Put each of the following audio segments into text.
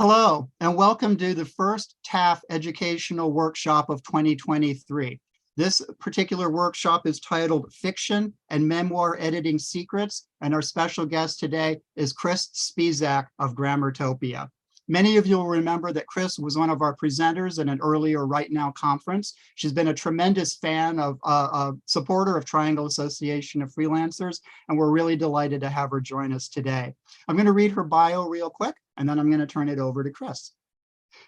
Hello, and welcome to the first TAF educational workshop of 2023. This particular workshop is titled Fiction and Memoir Editing Secrets, and our special guest today is Kris Spisak of Grammartopia. Many of you will remember that Kris was one of our presenters in an earlier Right Now conference. She's been a tremendous fan of, supporter of Triangle Association of Freelancers, and we're really delighted to have her join us today. I'm going to read her bio real quick, and then I'm going to turn it over to Kris.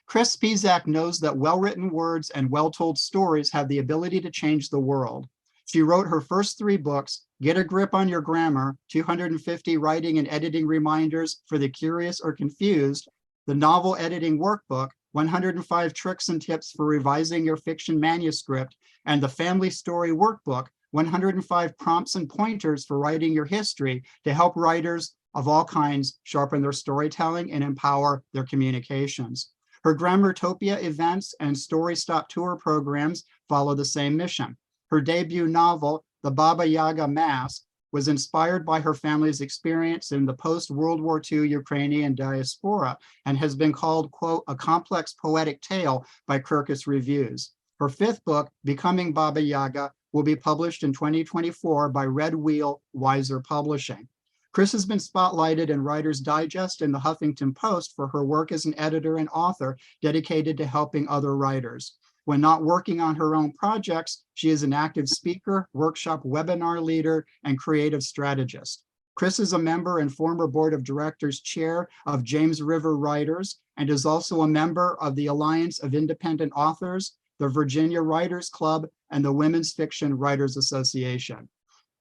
Kris Spisak knows that well-written words and well-told stories have the ability to change the world. She wrote her first 3 books, Get a Grip on Your Grammar, 250 Writing and Editing Reminders for the Curious or Confused, the Novel Editing Workbook, 105 Tricks and Tips for Revising Your Fiction Manuscript, and the Family Story Workbook, 105 Prompts and Pointers for Writing Your History to help writers of all kinds sharpen their storytelling and empower their communications. Her Grammartopia events and Story Stop Tour programs follow the same mission. Her debut novel, The Baba Yaga Mask, was inspired by her family's experience in the post-World War II Ukrainian diaspora and has been called, quote, a complex poetic tale by Kirkus Reviews. Her 5th book, Becoming Baba Yaga, will be published in 2024 by Red Wheel Wiser Publishing. Kris has been spotlighted in Writer's Digest and the Huffington Post for her work as an editor and author dedicated to helping other writers. When not working on her own projects, she is an active speaker, workshop webinar leader, and creative strategist. Kris is a member and former board of directors chair of James River Writers and is also a member of the Alliance of Independent Authors, the Virginia Writers Club, and the Women's Fiction Writers Association.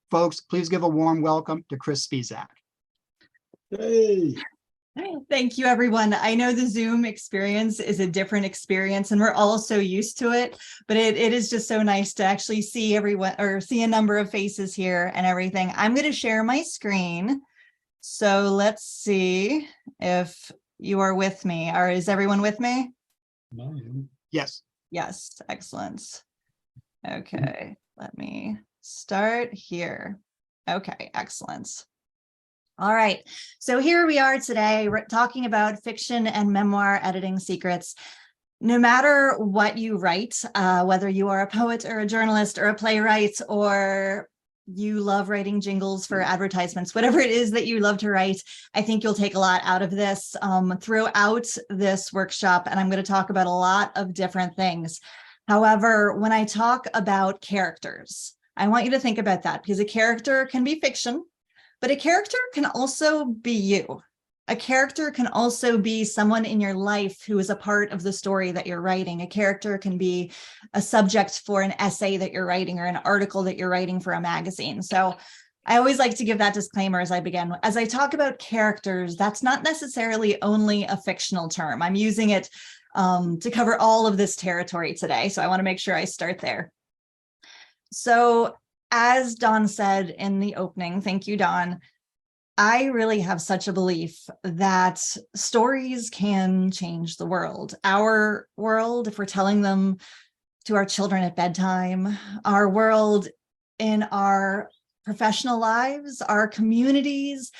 Folks, please give a warm welcome to Kris Spisak. Hey. Thank you, everyone. I know the Zoom experience is a different experience and we're all so used to it, but it is just so nice to actually see everyone or see a number of faces here and everything. I'm going to share my screen. So let's see if you are with me. Or is everyone with me? Yes. Yes, excellent. Okay, let me start here. Okay, excellent. All right, so here we are today, we're talking about fiction and memoir editing secrets. No matter what you write, whether you are a poet or a journalist or a playwright, or you love writing jingles for advertisements, whatever it is that you love to write, I think you'll take a lot out of this throughout this workshop, and I'm going to talk about a lot of different things. However, when I talk about characters, I want you to think about that because a character can be fiction, but a character can also be you. A character can also be someone in your life who is a part of the story that you're writing. A character can be a subject for an essay that you're writing or an article that you're writing for a magazine. So I always like to give that disclaimer as I begin. As I talk about characters, that's not necessarily only a fictional term. I'm using it to cover all of this territory today. So I want to make sure I start there. So as Dawn said in the opening, thank you, Dawn, I really have such a belief that stories can change the world. Our world, if we're telling them to our children at bedtime, our world in our professional lives, our communities,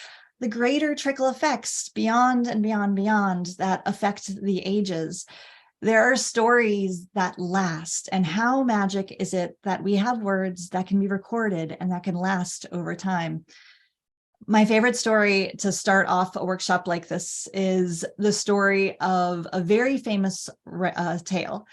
the greater trickle effects beyond and beyond beyond that affect the ages. There are stories that last, and how magic is it that we have words that can be recorded and that can last over time. My favorite story to start off a workshop like this is the story of a very famous tale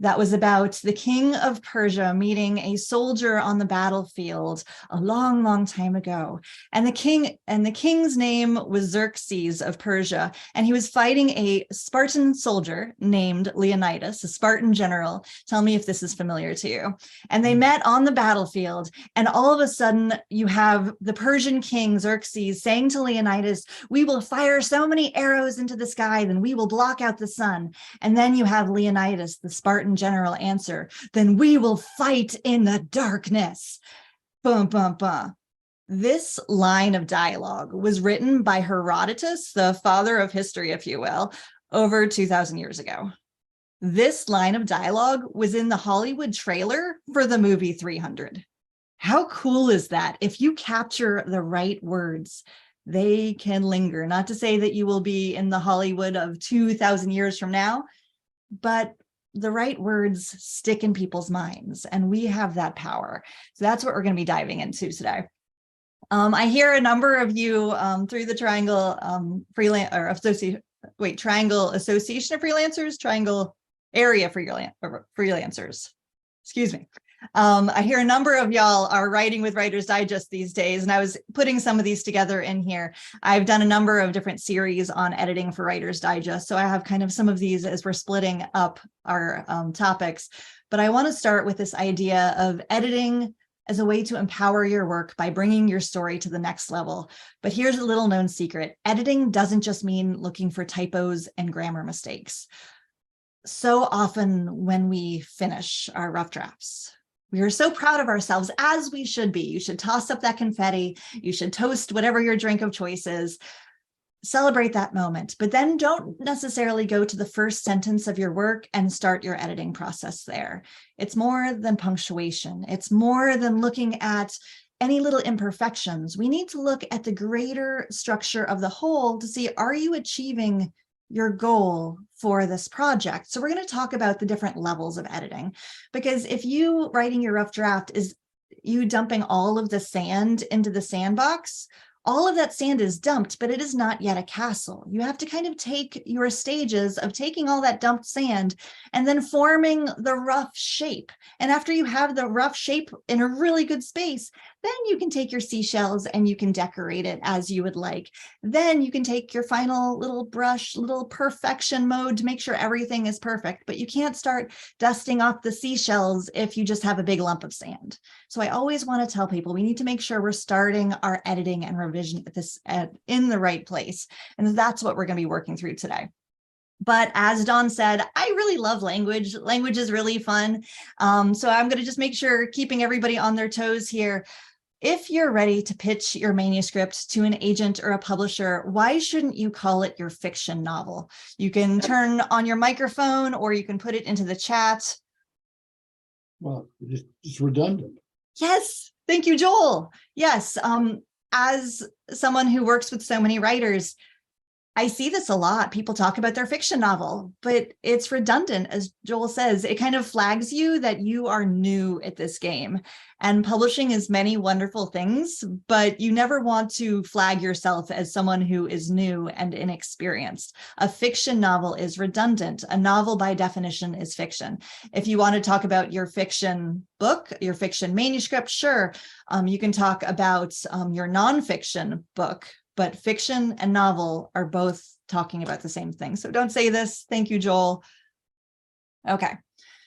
that was about the king of Persia meeting a soldier on the battlefield a long, long time ago. And the king's name was Xerxes of Persia, and he was fighting a Spartan soldier named Leonidas, a Spartan general. Tell me if this is familiar to you. And they met on the battlefield, and all of a sudden you have the Persian king Xerxes saying to Leonidas, "We will fire so many arrows into the sky, then we will block out the sun." And then you have Leonidas, the Spartan general, answer, "Then we will fight in the darkness." Boom, boom, boom. This line of dialogue was written by Herodotus, the father of history, if you will, over 2,000 years ago. This line of dialogue was in the Hollywood trailer for the movie 300. How cool is that? If you capture the right words, they can linger. Not to say that you will be in the Hollywood of 2,000 years from now, but the right words stick in people's minds, and we have that power. So that's what we're going to be diving into today. I hear a number of you through the Triangle Triangle Association of Freelancers, Triangle Area Freelancers. Excuse me. I hear a number of y'all are writing with Writer's Digest these days, and I was putting some of these together in here. I've done a number of different series on editing for Writer's Digest, so I have kind of some of these as we're splitting up our topics. But I want to start with this idea of editing as a way to empower your work by bringing your story to the next level. But here's a little known secret. Editing doesn't just mean looking for typos and grammar mistakes. So often when we finish our rough drafts, we are so proud of ourselves, as we should be. You should toss up that confetti. You should toast whatever your drink of choice is. Celebrate that moment, but then don't necessarily go to the first sentence of your work and start your editing process there. It's more than punctuation. It's more than looking at any little imperfections. We need to look at the greater structure of the whole to see, are you achieving your goal for this project? So we're going to talk about the different levels of editing, because if you writing your rough draft is you dumping all of the sand into the sandbox, all of that sand is dumped, but it is not yet a castle. You have to kind of take your stages of taking all that dumped sand and then forming the rough shape. And after you have the rough shape in a really good space, then you can take your seashells and you can decorate it as you would like. Then you can take your final little brush, little perfection mode to make sure everything is perfect. But you can't start dusting off the seashells if you just have a big lump of sand. So I always want to tell people we need to make sure we're starting our editing and revision in the right place. And that's what we're going to be working through today. But as Dawn said, I really love language. Language is really fun. So I'm going to just make sure keeping everybody on their toes here. If you're ready to pitch your manuscript to an agent or a publisher, why shouldn't you call it your fiction novel? You can turn on your microphone or you can put it into the chat. Well, it's redundant. Yes, thank you, Joel. Yes, as someone who works with so many writers, I see this a lot. People talk about their fiction novel, but it's redundant. As Joel says, it kind of flags you that you are new at this game. And publishing is many wonderful things, but you never want to flag yourself as someone who is new and inexperienced. A fiction novel is redundant. A novel, by definition, is fiction. If you want to talk about your fiction book, your fiction manuscript, sure. You can talk about your nonfiction book. But fiction and novel are both talking about the same thing. So don't say this. Thank you, Joel. Okay.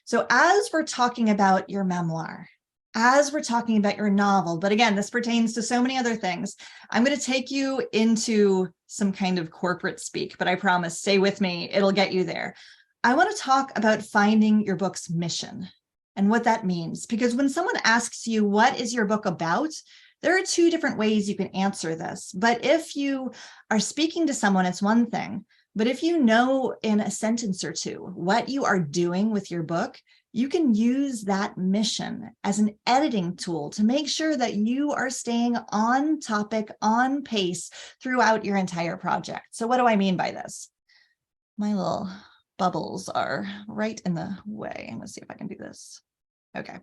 So as we're talking about your memoir, as we're talking about your novel, but again, this pertains to so many other things, I'm going to take you into some kind of corporate speak, but I promise, stay with me. It'll get you there. I want to talk about finding your book's mission and what that means. Because when someone asks you, what is your book about? There are two different ways you can answer this, but if you are speaking to someone, it's one thing. But if you know in a sentence or two what you are doing with your book, you can use that mission as an editing tool to make sure that you are staying on topic, on pace throughout your entire project. So what do I mean by this? My little bubbles are right in the way. Let's see if I can do this. Okay.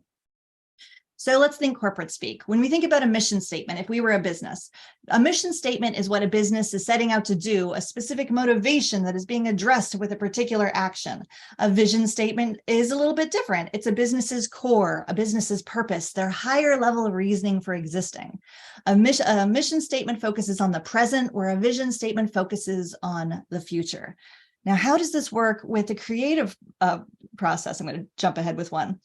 So let's think corporate speak. When we think about a mission statement, if we were a business, a mission statement is what a business is setting out to do, a specific motivation that is being addressed with a particular action. A vision statement is a little bit different. It's a business's core, a business's purpose, their higher level of reasoning for existing. A mission statement focuses on the present, where a vision statement focuses on the future. Now, how does this work with the creative process? I'm going to jump ahead with one.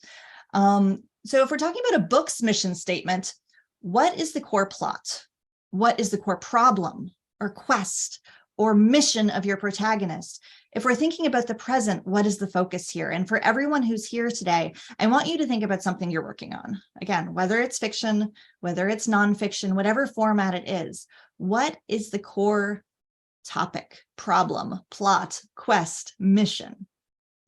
So if we're talking about a book's mission statement, what is the core plot? What is the core problem or quest or mission of your protagonist? If we're thinking about the present, what is the focus here? And for everyone who's here today, I want you to think about something you're working on. Again, whether it's fiction, whether it's nonfiction, whatever format it is, what is the core topic, problem, plot, quest, mission?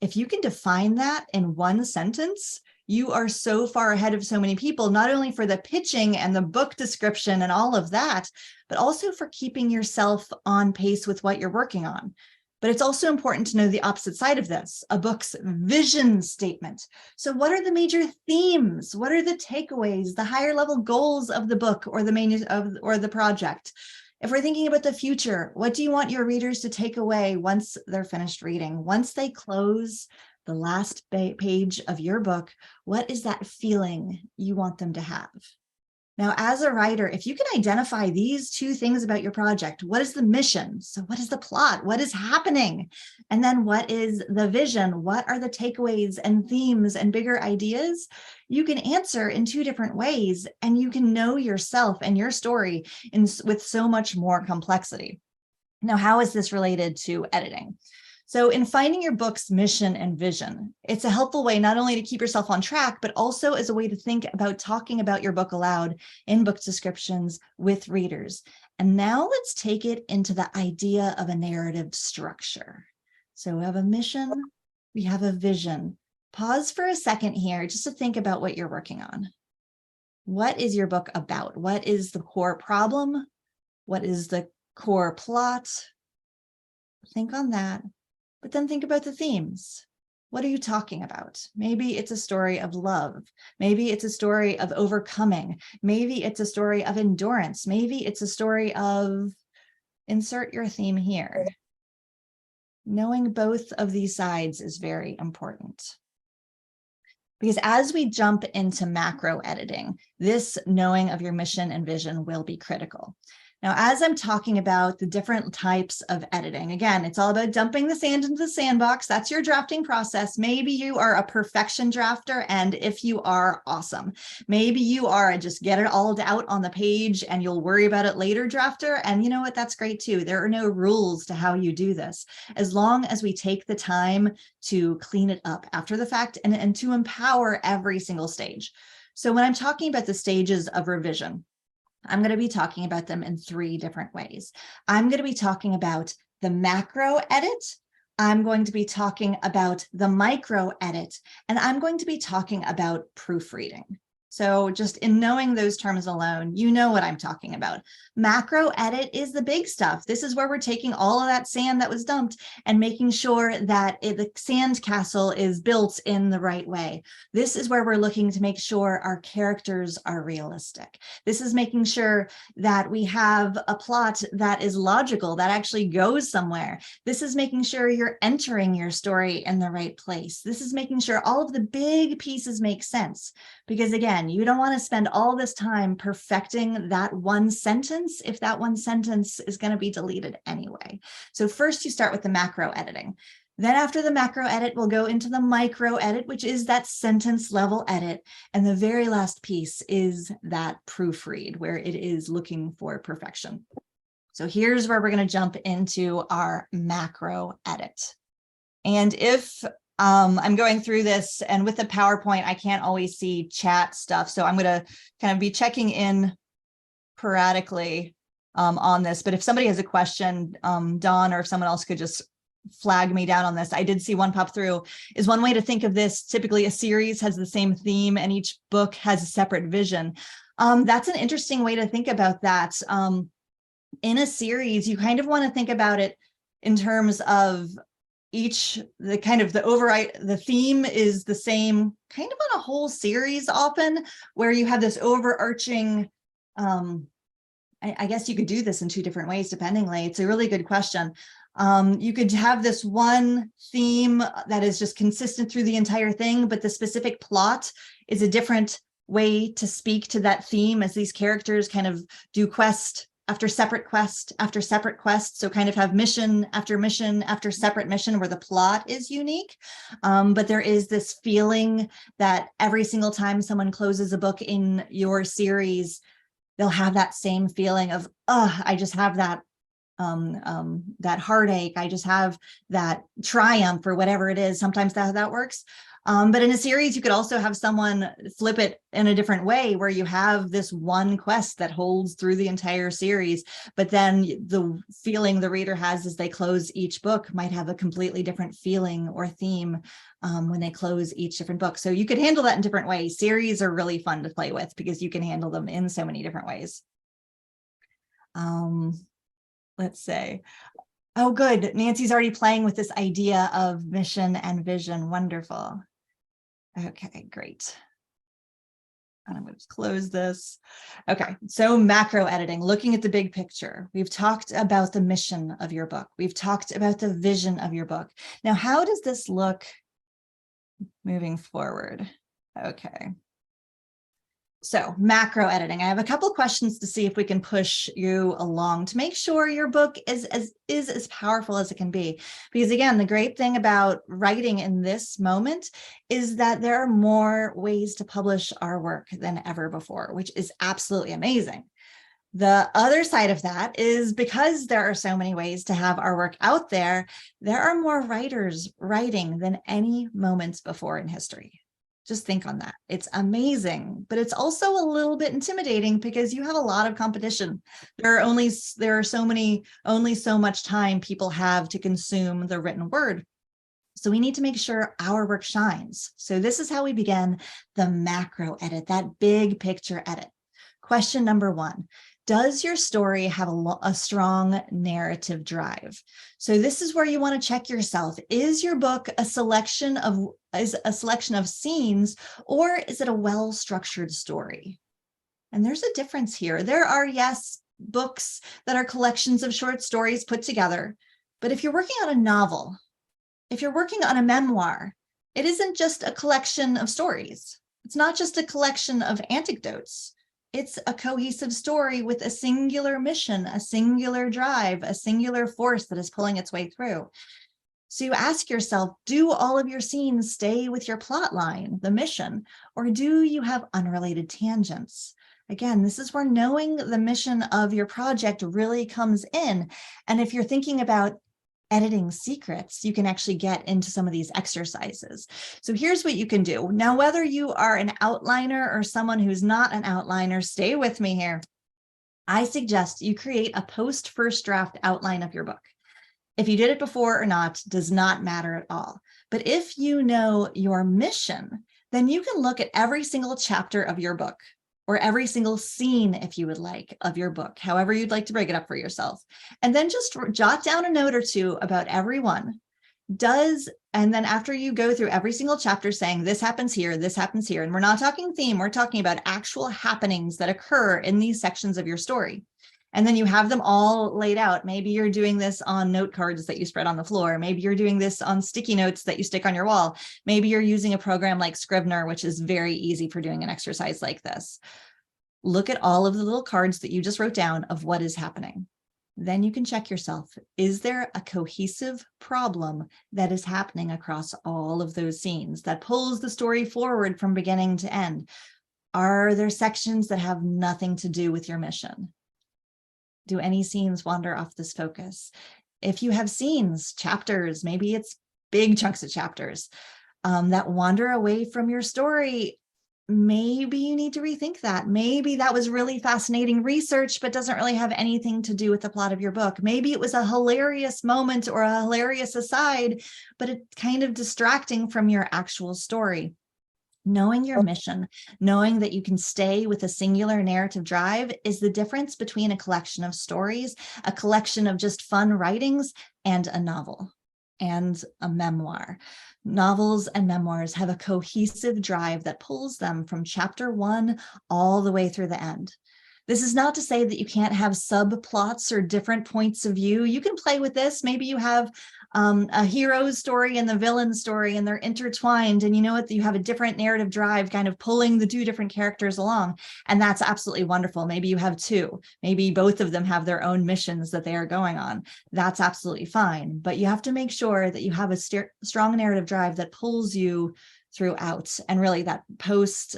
If you can define that in one sentence, You are so far ahead of so many people, not only for the pitching and the book description and all of that, but also for keeping yourself on pace with what you're working on. But it's also important to know the opposite side of this, a book's vision statement. So what are the major themes? What are the takeaways, the higher level goals of the book or the project? If we're thinking about the future, what do you want your readers to take away once they're finished reading? Once they close the last page of your book, what is that feeling you want them to have? Now, as a writer, if you can identify these two things about your project, what is the mission? So what is the plot? What is happening? And then what is the vision? What are the takeaways and themes and bigger ideas? You can answer in two different ways, and you can know yourself and your story with so much more complexity. Now, how is this related to editing? So in finding your book's mission and vision, it's a helpful way not only to keep yourself on track, but also as a way to think about talking about your book aloud in book descriptions with readers. And now let's take it into the idea of a narrative structure. So we have a mission, we have a vision. Pause for a second here just to think about what you're working on. What is your book about? What is the core problem? What is the core plot? Think on that. But then think about the themes. What are you talking about? Maybe it's a story of love. Maybe it's a story of overcoming. Maybe it's a story of endurance. Maybe it's a story of insert your theme here. Knowing both of these sides is very important. Because as we jump into macro editing, this knowing of your mission and vision will be critical. Now, as I'm talking about the different types of editing, again, it's all about dumping the sand into the sandbox. That's your drafting process. Maybe you are a perfection drafter, and if you are, awesome. Maybe you are a just get it all out on the page and you'll worry about it later drafter. And you know what? That's great too. There are no rules to how you do this, as long as we take the time to clean it up after the fact and to empower every single stage. So when I'm talking about the stages of revision, I'm going to be talking about them in three different ways. I'm going to be talking about the macro edit. I'm going to be talking about the micro edit, and I'm going to be talking about proofreading. So just in knowing those terms alone, you know what I'm talking about. Macro edit is the big stuff. This is where we're taking all of that sand that was dumped and making sure that the sand castle is built in the right way. This is where we're looking to make sure our characters are realistic. This is making sure that we have a plot that is logical, that actually goes somewhere. This is making sure you're entering your story in the right place. This is making sure all of the big pieces make sense. Because again, you don't want to spend all this time perfecting that one sentence if that one sentence is going to be deleted anyway. So first you start with the macro editing. Then after the macro edit, we'll go into the micro edit, which is that sentence level edit. And the very last piece is that proofread, where it is looking for perfection. So here's where we're going to jump into our macro edit. And if I'm going through this, and with the PowerPoint, I can't always see chat stuff. So I'm going to kind of be checking in sporadically on this. But if somebody has a question, Dawn, or if someone else could just flag me down on this. I did see one pop through. Is one way to think of this, typically a series has the same theme and each book has a separate vision. That's an interesting way to think about that. In a series, you kind of want to think about it in terms of the theme is the same kind of on a whole series often, where you have this overarching, I guess you could do this in two different ways dependingly. It's a really good question. You could have this one theme that is just consistent through the entire thing, but the specific plot is a different way to speak to that theme as these characters kind of do quest after separate quest after separate quest. So kind of have mission after separate mission where the plot is unique. But there is this feeling that every single time someone closes a book in your series, they'll have that same feeling of, oh, I just have that that heartache. I just have that triumph or whatever it is. Sometimes that works. But in a series, you could also have someone flip it in a different way where you have this one quest that holds through the entire series, but then the feeling the reader has as they close each book might have a completely different feeling or theme when they close each different book. So you could handle that in different ways. Series are really fun to play with because you can handle them in so many different ways. Let's say, oh, good. Nancy's already playing with this idea of mission and vision. Wonderful. Okay, great. And I'm going to close this. Okay, so macro editing, looking at the big picture. We've talked about the mission of your book. We've talked about the vision of your book. Now, how does this look moving forward? Okay. So macro editing, I have a couple of questions to see if we can push you along to make sure your book is as powerful as it can be. Because again, the great thing about writing in this moment is that there are more ways to publish our work than ever before, which is absolutely amazing. The other side of that is because there are so many ways to have our work out there, there are more writers writing than any moments before in history. Just think on that. It's amazing, but it's also a little bit intimidating because you have a lot of competition. There are only so much time people have to consume the written word. So we need to make sure our work shines. So this is how we begin the macro edit, that big picture edit. Question number 1. Does your story have a strong narrative drive? So this is where you want to check yourself. Is your book a selection of scenes, or is it a well-structured story? And there's a difference here. There are, yes, books that are collections of short stories put together. But if you're working on a novel, if you're working on a memoir, it isn't just a collection of stories. It's not just a collection of anecdotes. It's a cohesive story with a singular mission, a singular drive, a singular force that is pulling its way through. So you ask yourself, do all of your scenes stay with your plot line, the mission, or do you have unrelated tangents? Again, this is where knowing the mission of your project really comes in. And if you're thinking about editing secrets, you can actually get into some of these exercises. So here's what you can do. Now, whether you are an outliner or someone who's not an outliner, stay with me here. I suggest you create a post first draft outline of your book. If you did it before or not, does not matter at all. But if you know your mission, then you can look at every single chapter of your book, or every single scene, if you would like, of your book, however you'd like to break it up for yourself. And then just jot down a note or two about every one. And then after you go through every single chapter saying this happens here, and we're not talking theme, we're talking about actual happenings that occur in these sections of your story. And then you have them all laid out. Maybe you're doing this on note cards that you spread on the floor. Maybe you're doing this on sticky notes that you stick on your wall. Maybe you're using a program like Scrivener, which is very easy for doing an exercise like this. Look at all of the little cards that you just wrote down of what is happening. Then you can check yourself. Is there a cohesive problem that is happening across all of those scenes that pulls the story forward from beginning to end? Are there sections that have nothing to do with your mission? Do any scenes wander off this focus? If you have scenes, chapters, maybe it's big chunks of chapters that wander away from your story, maybe you need to rethink that. Maybe that was really fascinating research, but doesn't really have anything to do with the plot of your book. Maybe it was a hilarious moment or a hilarious aside, but it's kind of distracting from your actual story. Knowing your mission, knowing that you can stay with a singular narrative drive is the difference between a collection of stories, a collection of just fun writings, and a novel and a memoir. Novels and memoirs have a cohesive drive that pulls them from chapter 1 all the way through the end. This is not to say that you can't have subplots or different points of view. You can play with this. Maybe you have a hero's story and the villain story, and they're intertwined. And you know what? You have a different narrative drive kind of pulling the two different characters along. And that's absolutely wonderful. Maybe you have two. Maybe both of them have their own missions that they are going on. That's absolutely fine. But you have to make sure that you have a strong narrative drive that pulls you throughout. And really that post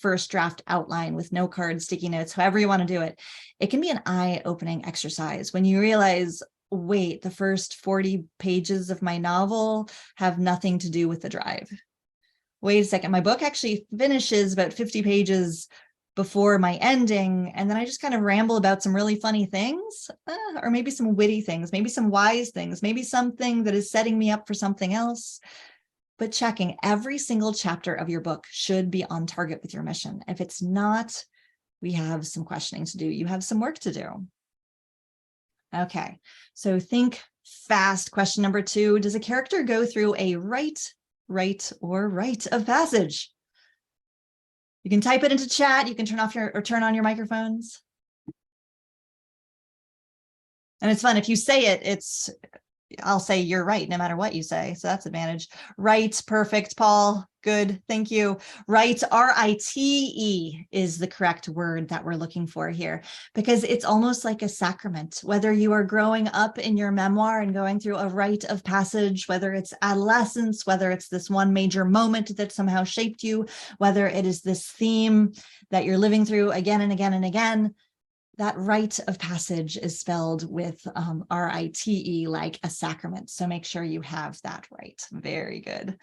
first draft outline with no cards, sticky notes, however you want to do it. It can be an eye-opening exercise when you realize, wait, the first 40 pages of my novel have nothing to do with the drive. Wait a second, my book actually finishes about 50 pages before my ending, and then I just kind of ramble about some really funny things, or maybe some witty things, maybe some wise things, maybe something that is setting me up for something else. But checking every single chapter of your book should be on target with your mission. If it's not, we have some questioning to do. You have some work to do. Okay, so think fast. Question number 2, does a character go through a rite of passage? You can type it into chat. You can turn on your microphones. And it's fun. If you say it, I'll say you're right no matter what you say. So that's advantage. Right. Perfect, Paul. Good. Thank you. Right. R-I-T-E is the correct word that we're looking for here, because it's almost like a sacrament. Whether you are growing up in your memoir and going through a rite of passage, whether it's adolescence, whether it's this one major moment that somehow shaped you, whether it is this theme that you're living through again and again and again, that rite of passage is spelled with R-I-T-E, like a sacrament. So make sure you have that right. Very good.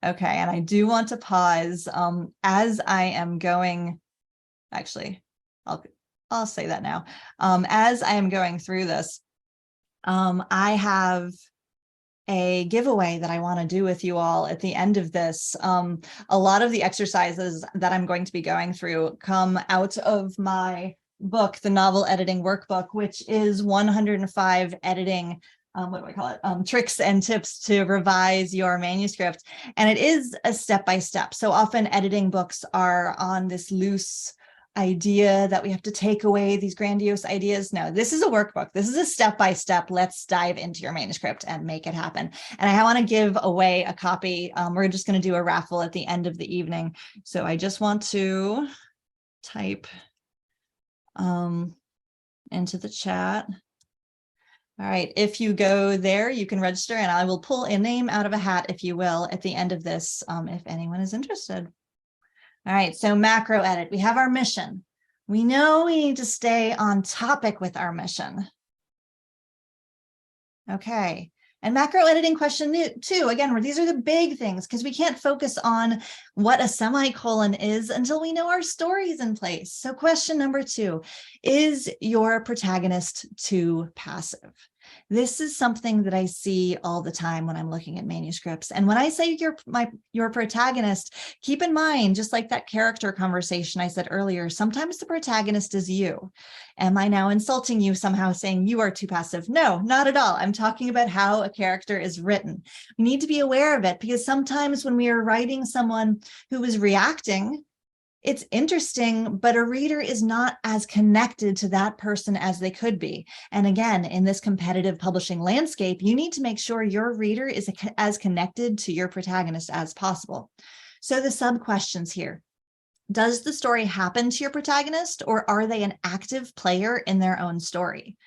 Okay, and I do want to pause as I am going, actually, I'll say that now. As I am going through this, I have a giveaway that I want to do with you all at the end of this. A lot of the exercises that I'm going to be going through come out of my book, the Novel Editing Workbook, which is 105 editing, what do I call it? Tricks and tips to revise your manuscript. And it is a step-by-step. So often editing books are on this loose idea that we have to take away these grandiose ideas. No, this is a workbook. This is a step-by-step. Let's dive into your manuscript and make it happen. And I want to give away a copy. We're just going to do a raffle at the end of the evening. So I just want to type into the chat. All right, if you go there, you can register, and I will pull a name out of a hat, if you will, at the end of this, if anyone is interested. All right, so macro edit, we have our mission. We know we need to stay on topic with our mission. Okay. And macro editing question 2, again, these are the big things, because we can't focus on what a semicolon is until we know our story's in place. So question number 2, is your protagonist too passive? This is something that I see all the time when I'm looking at manuscripts. And when I say your protagonist, keep in mind, just like that character conversation I said earlier, sometimes the protagonist is you. Am I now insulting you somehow, saying you are too passive? No, not at all. I'm talking about how a character is written. We need to be aware of it, because sometimes when we are writing someone who is reacting, it's interesting, but a reader is not as connected to that person as they could be. And again, in this competitive publishing landscape, you need to make sure your reader is as connected to your protagonist as possible. So the sub questions here: does the story happen to your protagonist, or are they an active player in their own story?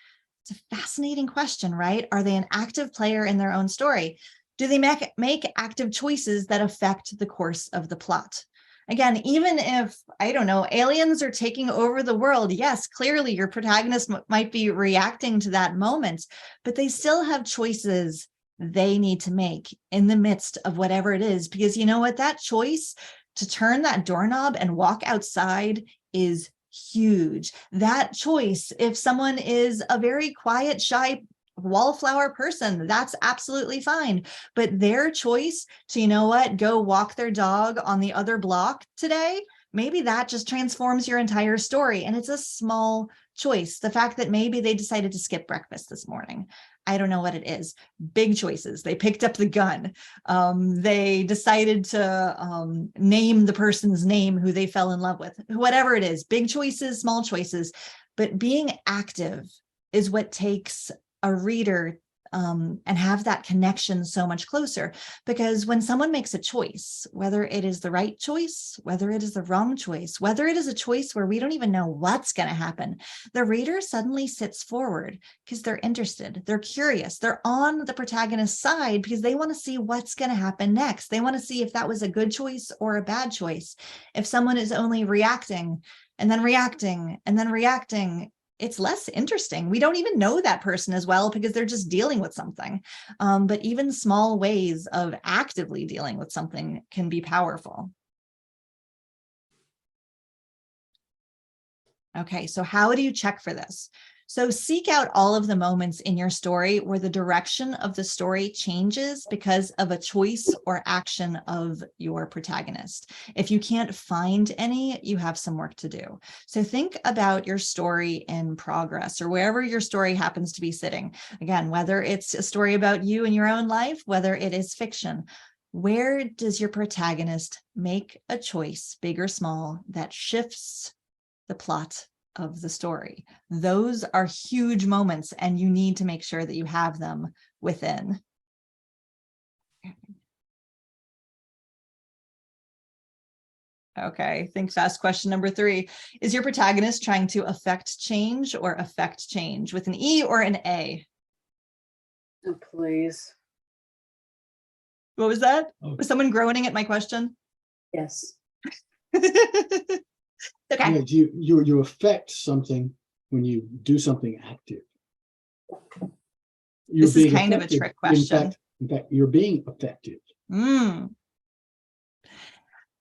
It's a fascinating question, right? Are they an active player in their own story? Do they make active choices that affect the course of the plot? Again, even if, I don't know, aliens are taking over the world, yes, clearly your protagonist might be reacting to that moment, but they still have choices they need to make in the midst of whatever it is. Because you know what? That choice to turn that doorknob and walk outside is huge. That choice, if someone is a very quiet, shy wallflower person, that's absolutely fine. But their choice to, you know what, go walk their dog on the other block today, maybe that just transforms your entire story. And it's a small choice. The fact that maybe they decided to skip breakfast this morning, I don't know what it is. Big choices. They picked up the gun. They decided to name the person's name who they fell in love with. Whatever it is, big choices, small choices. But being active is what takes a reader and have that connection so much closer. Because when someone makes a choice, whether it is the right choice, whether it is the wrong choice, whether it is a choice where we don't even know what's going to happen, the reader suddenly sits forward because they're interested, they're curious, they're on the protagonist's side because they want to see what's going to happen next. They want to see if that was a good choice or a bad choice. If someone is only reacting and then reacting and then reacting, it's less interesting. We don't even know that person as well because they're just dealing with something. But even small ways of actively dealing with something can be powerful. Okay, so how do you check for this? So seek out all of the moments in your story where the direction of the story changes because of a choice or action of your protagonist. If you can't find any, you have some work to do. So think about your story in progress or wherever your story happens to be sitting. Again, whether it's a story about you in your own life, whether it is fiction, where does your protagonist make a choice, big or small, that shifts the plot of the story? Those are huge moments, and you need to make sure that you have them within. Okay, think fast. Question number 3. Is your protagonist trying to affect change or affect change with an E or an A? Oh, please. What was that? Oh. Was someone groaning at my question? Yes. Okay. Yeah, you affect something when you do something active. You're This is being kind of a affected. trick question. In fact, you're being affected.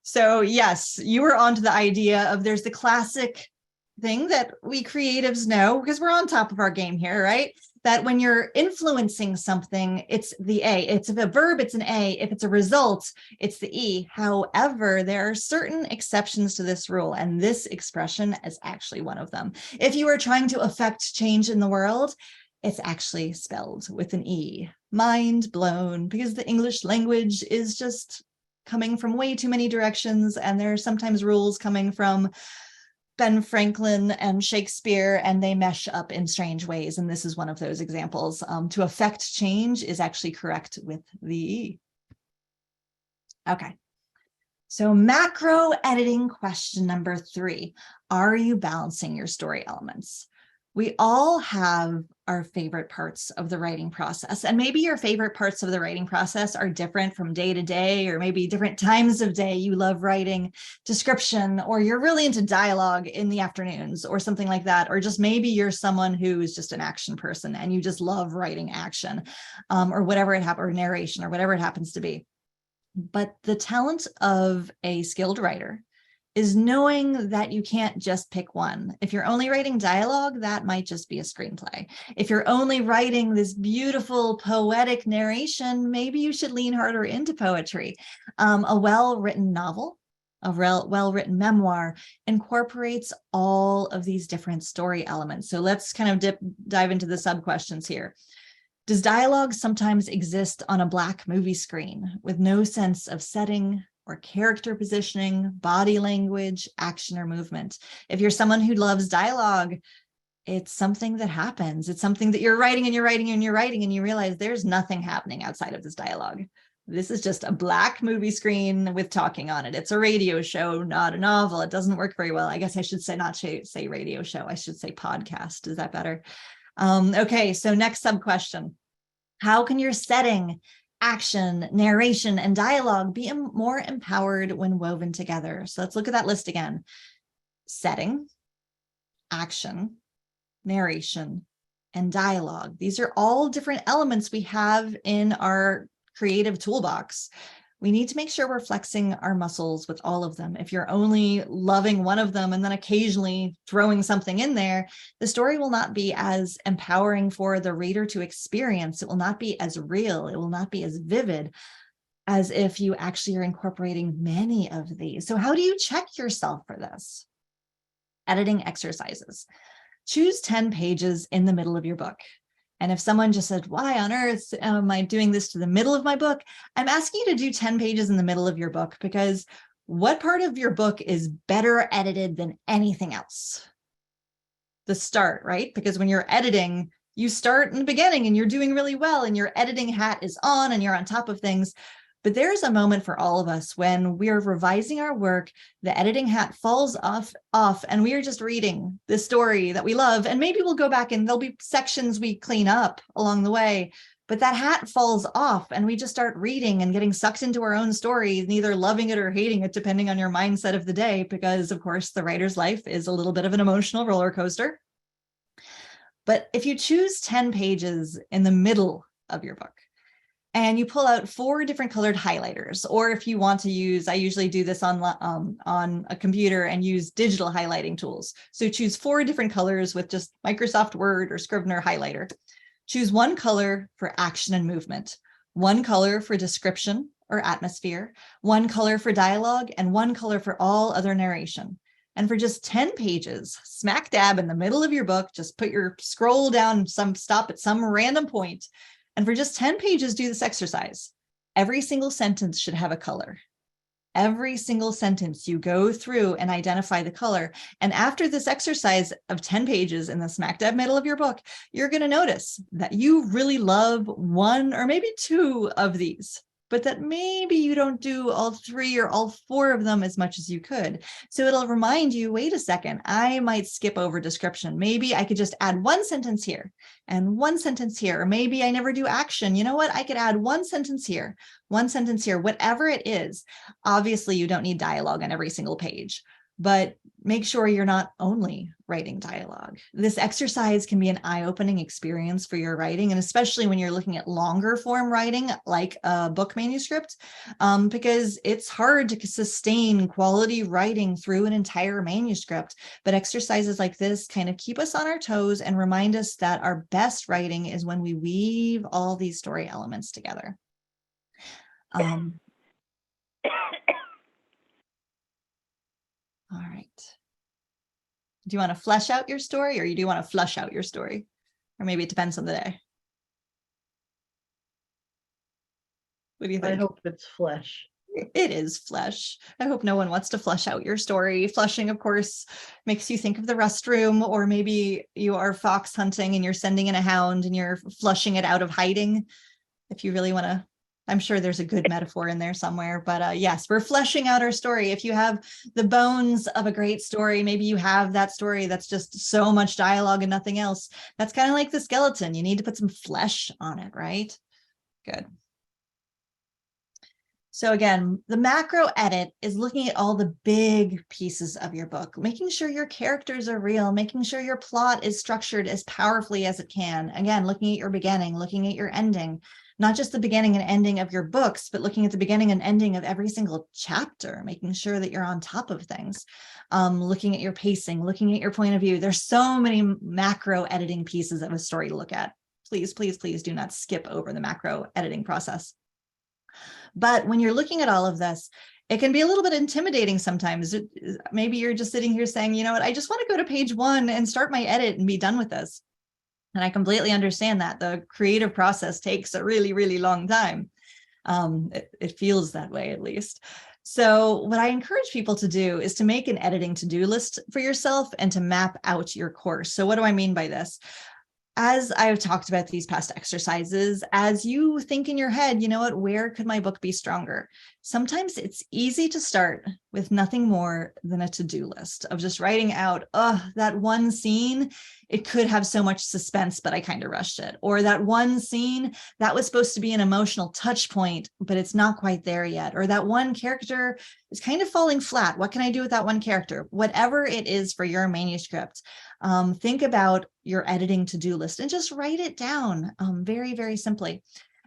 So yes, you were onto the idea of there's the classic thing that we creatives know because we're on top of our game here, right? That when you're influencing something, it's the A. It's if a verb, it's an A. If it's a result, it's the E. However, there are certain exceptions to this rule, and this expression is actually one of them. If you are trying to affect change in the world, it's actually spelled with an E. Mind blown, because the English language is just coming from way too many directions, and there are sometimes rules coming from Ben Franklin and Shakespeare, and they mesh up in strange ways. And this is one of those examples. To affect change is actually correct with the E. Okay. So macro editing question number 3. Are you balancing your story elements? We all have our favorite parts of the writing process, and maybe your favorite parts of the writing process are different from day to day, or maybe different times of day. You love writing description, or you're really into dialogue in the afternoons or something like that. Or just maybe you're someone who is just an action person and you just love writing action, or whatever it happens, or narration, or whatever it happens to be. But the talent of a skilled writer is knowing that you can't just pick one. If you're only writing dialogue, that might just be a screenplay. If you're only writing this beautiful poetic narration, maybe you should lean harder into poetry. A well-written novel, a well-written memoir incorporates all of these different story elements. So let's kind of dive into the sub-questions here. Does dialogue sometimes exist on a black movie screen with no sense of setting or character positioning, body language, action, or movement? If you're someone who loves dialogue, it's something that happens. It's something that you're writing and you're writing and you're writing, and you realize there's nothing happening outside of this dialogue. This is just a black movie screen with talking on it. It's a radio show, not a novel. It doesn't work very well. I guess I should say not say radio show. I should say podcast. Is that better? Okay, so next sub-question. How can your setting, action, narration, and dialogue be more empowered when woven together? So let's look at that list again. Setting, action, narration, and dialogue. These are all different elements we have in our creative toolbox. We need to make sure we're flexing our muscles with all of them. If you're only loving one of them and then occasionally throwing something in there, the story will not be as empowering for the reader to experience. It will not be as real. It will not be as vivid as if you actually are incorporating many of these. So how do you check yourself for this? Editing exercises. Choose 10 pages in the middle of your book. And if someone just said, why on earth am I doing this to the middle of my book? I'm asking you to do 10 pages in the middle of your book, because what part of your book is better edited than anything else? The start, right? Because when you're editing, you start in the beginning and you're doing really well and your editing hat is on and you're on top of things. But there's a moment for all of us when we are revising our work, the editing hat falls off, and we are just reading the story that we love. And maybe we'll go back and there'll be sections we clean up along the way, but that hat falls off and we just start reading and getting sucked into our own story, and either loving it or hating it, depending on your mindset of the day, because of course the writer's life is a little bit of an emotional roller coaster. But if you choose 10 pages in the middle of your book, and you pull out 4 different colored highlighters, or if you want to use, I usually do this on a computer and use digital highlighting tools. So choose 4 different colors with just Microsoft Word or Scrivener highlighter. Choose 1 color for action and movement, 1 color for description or atmosphere, 1 color for dialogue, and 1 color for all other narration. And for just 10 pages, smack dab in the middle of your book, just put your scroll down, stop at some random point. And for just 10 pages, do this exercise. Every single sentence should have a color. Every single sentence you go through and identify the color. And after this exercise of 10 pages in the smack dab middle of your book, you're going to notice that you really love 1 or maybe 2 of these, but that maybe you don't do all 3 or all 4 of them as much as you could. So it'll remind you, wait a second, I might skip over description. Maybe I could just add 1 sentence here and 1 sentence here. Or maybe I never do action. You know what? I could add 1 sentence here, 1 sentence here, whatever it is. Obviously, you don't need dialogue on every single page, but make sure you're not only writing dialogue. This exercise can be an eye-opening experience for your writing, and especially when you're looking at longer form writing, like a book manuscript, because it's hard to sustain quality writing through an entire manuscript. But exercises like this kind of keep us on our toes and remind us that our best writing is when we weave all these story elements together. All right. Do you want to flesh out your story, or do you want to flush out your story? Or maybe it depends on the day. What do you think? I hope it's flesh. It is flesh. I hope no one wants to flush out your story. Flushing, of course, makes you think of the restroom, or maybe you are fox hunting and you're sending in a hound and you're flushing it out of hiding. If you really want to, I'm sure there's a good metaphor in there somewhere, but yes, we're fleshing out our story. If you have the bones of a great story, maybe you have that story that's just so much dialogue and nothing else. That's kind of like the skeleton. You need to put some flesh on it, right? Good. So again, the macro edit is looking at all the big pieces of your book, making sure your characters are real, making sure your plot is structured as powerfully as it can. Again, looking at your beginning, looking at your ending, not just the beginning and ending of your books, but looking at the beginning and ending of every single chapter, making sure that you're on top of things, looking at your pacing, looking at your point of view. There's so many macro editing pieces of a story to look at. Please, please, please do not skip over the macro editing process. But when you're looking at all of this, it can be a little bit intimidating sometimes. Maybe you're just sitting here saying, you know what, I just want to go to page 1 and start my edit and be done with this. And I completely understand that. The creative process takes a really, really long time. It feels that way, at least. So what I encourage people to do is to make an editing to-do list for yourself and to map out your course. So what do I mean by this? As I've talked about these past exercises, as you think in your head, you know what, where could my book be stronger? Sometimes it's easy to start with nothing more than a to-do list of just writing out, oh, that one scene, it could have so much suspense, but I kind of rushed it. Or that one scene, that was supposed to be an emotional touch point, but it's not quite there yet. Or that one character is kind of falling flat. What can I do with that one character? Whatever it is for your manuscript, think about your editing to-do list and just write it down very, very simply.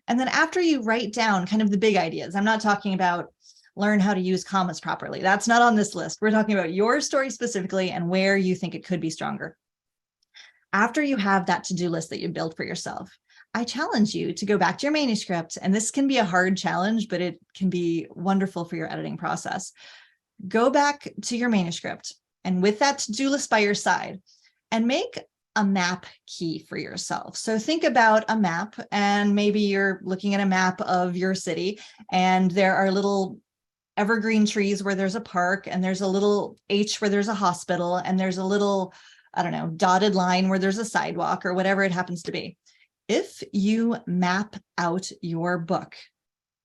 And then after you write down kind of the big ideas, I'm not talking about learn how to use commas properly. That's not on this list. We're talking about your story specifically and where you think it could be stronger. After you have that to-do list that you built for yourself, I challenge you to go back to your manuscript. And this can be a hard challenge, but it can be wonderful for your editing process. Go back to your manuscript and with that to-do list by your side, and make a map key for yourself. So think about a map, and maybe you're looking at a map of your city and there are little evergreen trees where there's a park, and there's a little H where there's a hospital, and there's a little I don't know, dotted line where there's a sidewalk or whatever it happens to be. If you map out your book,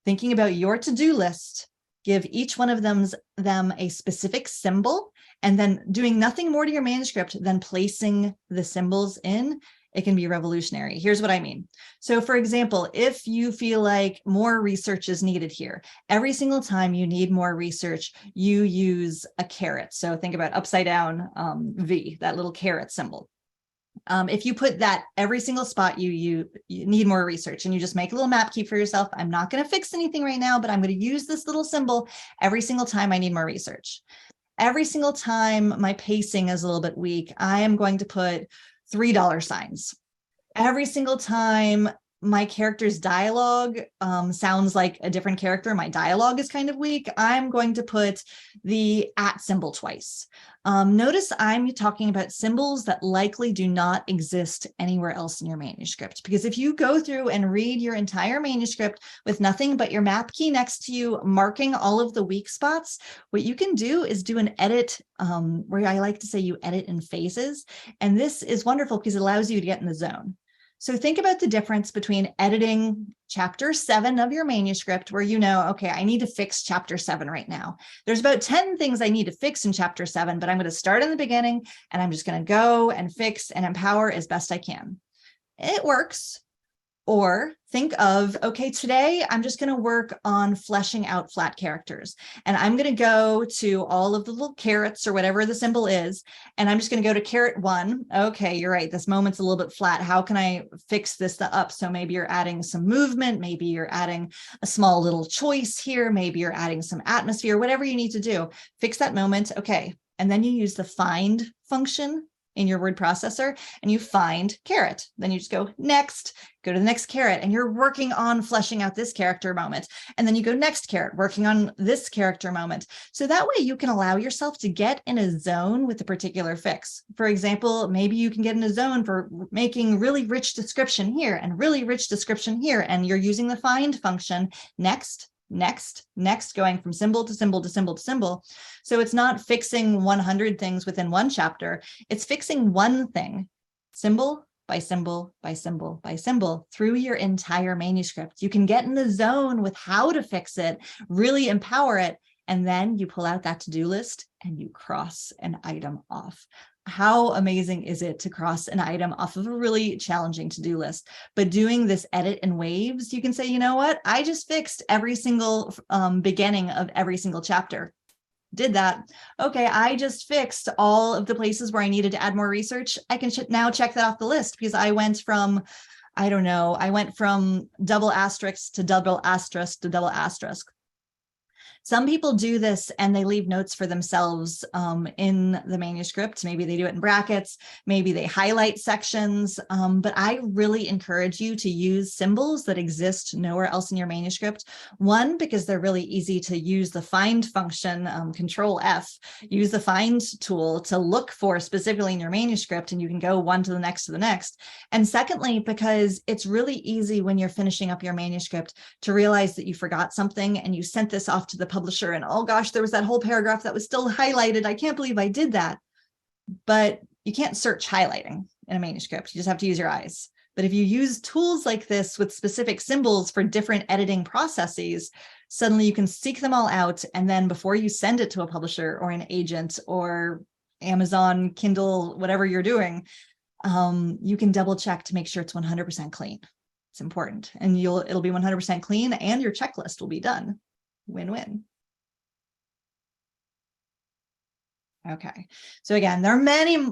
thinking about your to-do list, give each one of them a specific symbol, and then doing nothing more to your manuscript than placing the symbols in, it can be revolutionary. Here's what I mean. So for example, if you feel like more research is needed here, every single time you need more research, you use a caret. So think about upside down V, that little caret symbol. If you put that every single spot you need more research, and you just make a little map key for yourself, I'm not going to fix anything right now, but I'm going to use this little symbol every single time I need more research. Every single time my pacing is a little bit weak, I am going to put $3 signs. Every single time my character's dialogue sounds like a different character, my dialogue is kind of weak, I'm going to put the @ symbol twice. Notice I'm talking about symbols that likely do not exist anywhere else in your manuscript, because if you go through and read your entire manuscript with nothing but your map key next to you, marking all of the weak spots, what you can do is do an edit, where I like to say you edit in phases. And this is wonderful because it allows you to get in the zone. So think about the difference between editing chapter 7 of your manuscript, where you know, okay, I need to fix chapter 7 right now. There's about 10 things I need to fix in chapter 7, but I'm going to start in the beginning and I'm just going to go and fix and empower as best I can. It works. Or think of, okay, today I'm just going to work on fleshing out flat characters. And I'm going to go to all of the little carets or whatever the symbol is. And I'm just going to go to caret 1. Okay, you're right. This moment's a little bit flat. How can I fix this up? So maybe you're adding some movement. Maybe you're adding a small little choice here. Maybe you're adding some atmosphere, whatever you need to do. Fix that moment. Okay. And then you use the find function in your word processor and you find caret. Then you just go next, go to the next caret, and you're working on fleshing out this character moment. And then you go next caret, working on this character moment. So that way you can allow yourself to get in a zone with a particular fix. For example, maybe you can get in a zone for making really rich description here and really rich description here. And you're using the find function next, next, next, going from symbol to symbol to symbol to symbol. So it's not fixing 100 things within one chapter. It's fixing one thing, symbol by symbol by symbol by symbol through your entire manuscript. You can get in the zone with how to fix it, really empower it, and then you pull out that to-do list and you cross an item off. How amazing is it to cross an item off of a really challenging to-do list? But doing this edit in waves, you can say, you know what? I just fixed every single beginning of every single chapter. Did that. Okay, I just fixed all of the places where I needed to add more research. I can now check that off the list because I went from, I don't know, I went from double asterisk to double asterisk to double asterisk. Some people do this and they leave notes for themselves in the manuscript. Maybe they do it in brackets, maybe they highlight sections, but I really encourage you to use symbols that exist nowhere else in your manuscript. One, because they're really easy to use the find function, Control F, use the find tool to look for specifically in your manuscript, and you can go one to the next to the next. And secondly, because it's really easy when you're finishing up your manuscript to realize that you forgot something and you sent this off to the publisher and, oh gosh, there was that whole paragraph that was still highlighted. I can't believe I did that. But you can't search highlighting in a manuscript. You just have to use your eyes. But if you use tools like this with specific symbols for different editing processes, suddenly you can seek them all out. And then before you send it to a publisher or an agent or Amazon, Kindle, whatever you're doing, you can double check to make sure it's 100% clean. It's important. And it'll be 100% clean and your checklist will be done. Win-win. Okay, so again, there are many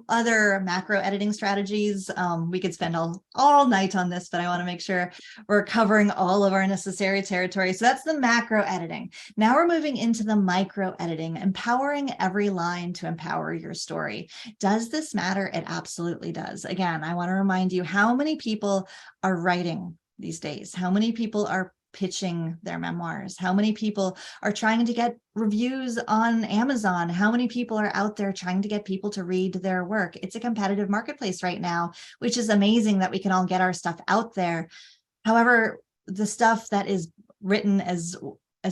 other macro editing strategies. We could spend all night on this, but I want to make sure we're covering all of our necessary territory. So that's the macro editing. Now we're moving into the micro editing, empowering every line to empower your story. Does this matter? It absolutely does. Again, I want to remind you how many people are writing these days, how many people are pitching their memoirs, how many people are trying to get reviews on Amazon, how many people are out there trying to get people to read their work. It's a competitive marketplace right now, which is amazing that we can all get our stuff out there. However, the stuff that is written as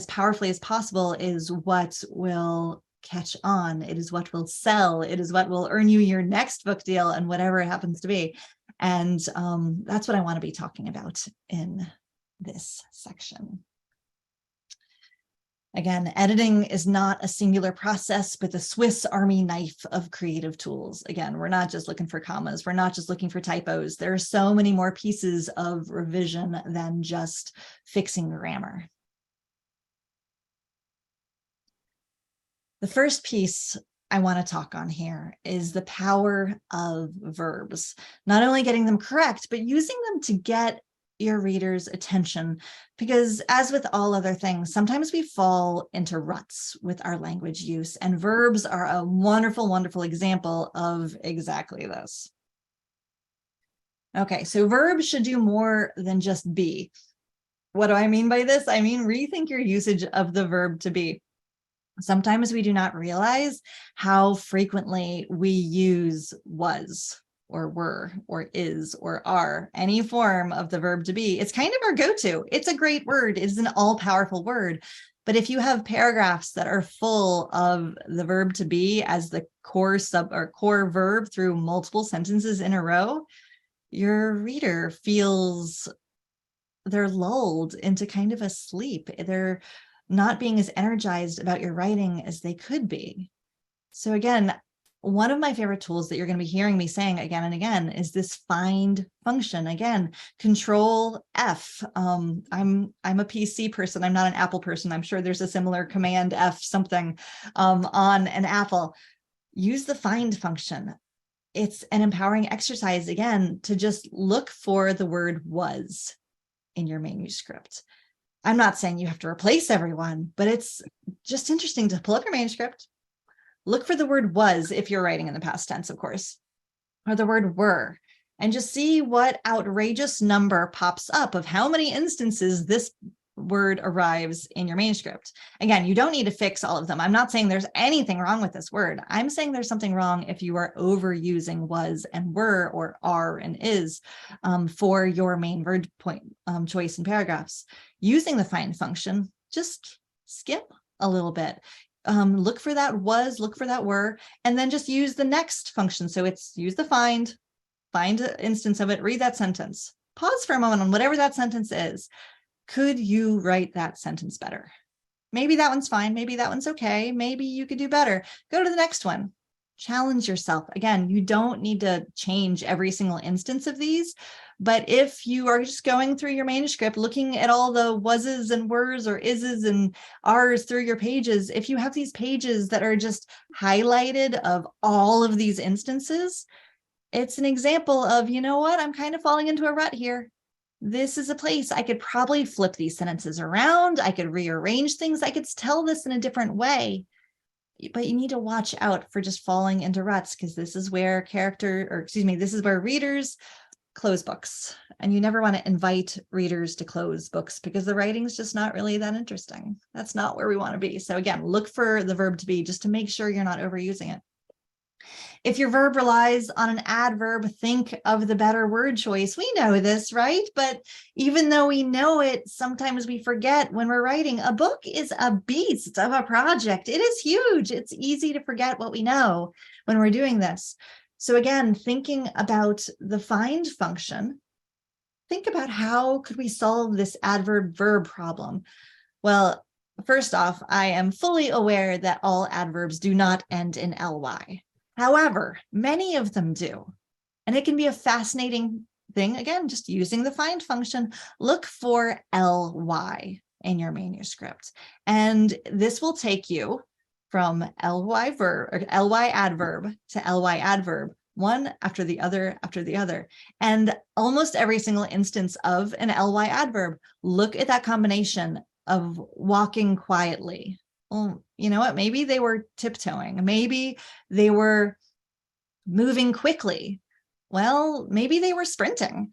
powerfully as possible is what will catch on. It is what will sell. It is what will earn you your next book deal and whatever it happens to be. And that's what I want to be talking about in this section. Again, editing is not a singular process, but the Swiss Army knife of creative tools. Again, we're not just looking for commas. We're not just looking for typos. There are so many more pieces of revision than just fixing grammar. The first piece I want to talk on here is the power of verbs, not only getting them correct, but using them to get your reader's attention, because as with all other things, sometimes we fall into ruts with our language use, and verbs are a wonderful, wonderful example of exactly this. Okay, so verbs should do more than just be. What do I mean by this? I mean, rethink your usage of the verb to be. Sometimes we do not realize how frequently we use was, or were, or is, or are, any form of the verb to be. It's kind of our go-to. It's a great word. It's an all-powerful word. But if you have paragraphs that are full of the verb to be as the core core verb through multiple sentences in a row, your reader feels they're lulled into kind of a sleep. They're not being as energized about your writing as they could be. So again, one of my favorite tools that you're going to be hearing me saying again and again is this find function. Again, Control F. I'm a PC person. I'm not an Apple person. I'm sure there's a similar Command F something on an Apple. Use the find function. It's an empowering exercise, again, to just look for the word was in your manuscript. I'm not saying you have to replace everyone, but it's just interesting to pull up your manuscript. Look for the word was if you're writing in the past tense, of course, or the word were, and just see what outrageous number pops up of how many instances this word arrives in your manuscript. Again, you don't need to fix all of them. I'm not saying there's anything wrong with this word. I'm saying there's something wrong if you are overusing was and were or are and is for your main verb point choice in paragraphs. Using the find function, just skip a little bit. Look for that was, look for that were, and then just use the next function. So it's use the find an instance of it, read that sentence, pause for a moment on whatever that sentence is. Could you write that sentence better? Maybe that one's fine. Maybe that one's okay. Maybe you could do better. Go to the next one. Challenge yourself. Again, you don't need to change every single instance of these, but if you are just going through your manuscript, looking at all the was's and were's or is's and are's through your pages, if you have these pages that are just highlighted of all of these instances, it's an example of, you know what, I'm kind of falling into a rut here. This is a place I could probably flip these sentences around. I could rearrange things. I could tell this in a different way. But you need to watch out for just falling into ruts, because this is where this is where readers close books. And you never want to invite readers to close books because the writing's just not really that interesting. That's not where we want to be. So again, look for the verb to be just to make sure you're not overusing it. If your verb relies on an adverb, think of the better word choice. We know this, right? But even though we know it, sometimes we forget when we're writing. A book is a beast of a project. It is huge. It's easy to forget what we know when we're doing this. So again, thinking about the find function, think about how could we solve this adverb-verb problem? Well, first off, I am fully aware that all adverbs do not end in ly. However, many of them do. And it can be a fascinating thing. Again, just using the find function, look for ly in your manuscript. And this will take you from ly adverb to ly adverb, one after the other. And almost every single instance of an ly adverb, look at that combination of walking quietly. Well, you know what? Maybe they were tiptoeing. Maybe they were moving quickly. Well, maybe they were sprinting.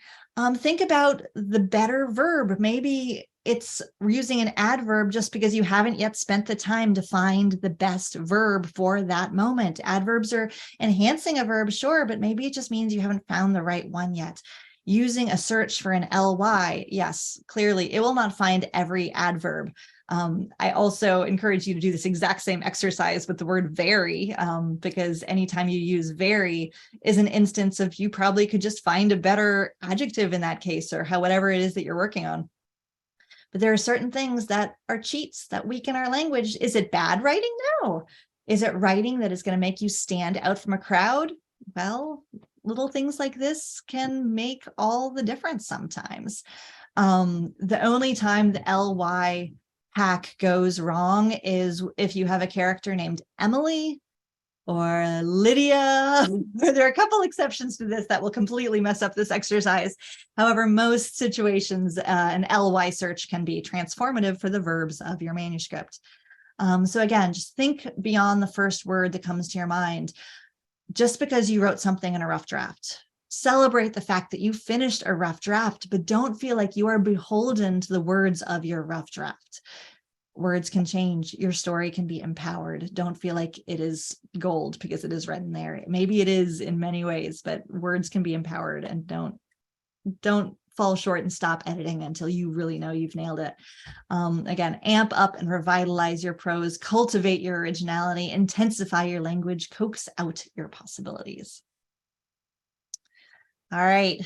Think about the better verb. Maybe it's using an adverb just because you haven't yet spent the time to find the best verb for that moment. Adverbs are enhancing a verb, sure, but maybe it just means you haven't found the right one yet. Using a search for an ly, yes, clearly it will not find every adverb. I also encourage you to do this exact same exercise with the word very, because anytime you use very is an instance of you probably could just find a better adjective in that case, or whatever it is that you're working on. But there are certain things that are cheats that weaken our language. Is it bad writing? No. Is it writing that is going to make you stand out from a crowd? Well, little things like this can make all the difference sometimes. The only time the ly hack goes wrong is if you have a character named Emily or Lydia. There are a couple exceptions to this that will completely mess up this exercise. However, most situations, an ly search can be transformative for the verbs of your manuscript. So again, just think beyond the first word that comes to your mind. Just because you wrote something in a rough draft, celebrate the fact that you finished a rough draft, but don't feel like you are beholden to the words of your rough draft. Words can change. Your story can be empowered. Don't feel like it is gold because it is written there. Maybe it is in many ways, but words can be empowered, and don't fall short and stop editing until you really know you've nailed it. Again, amp up and revitalize your prose, cultivate your originality, intensify your language, coax out your possibilities. All right.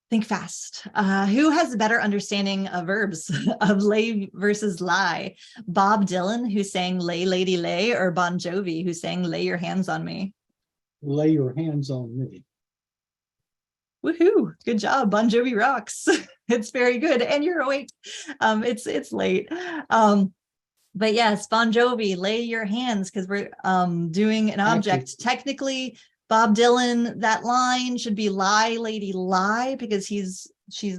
Think fast. Who has a better understanding of verbs of lay versus lie? Bob Dylan, who sang Lay Lady Lay, or Bon Jovi, who sang Lay Your Hands on Me? Lay your hands on me. Woohoo! Good job. Bon Jovi rocks. It's very good. And you're awake. It's late. But yes, Bon Jovi, Lay Your Hands, because we're doing an object. Technically, Bob Dylan, that line should be lie, lady, lie, because she's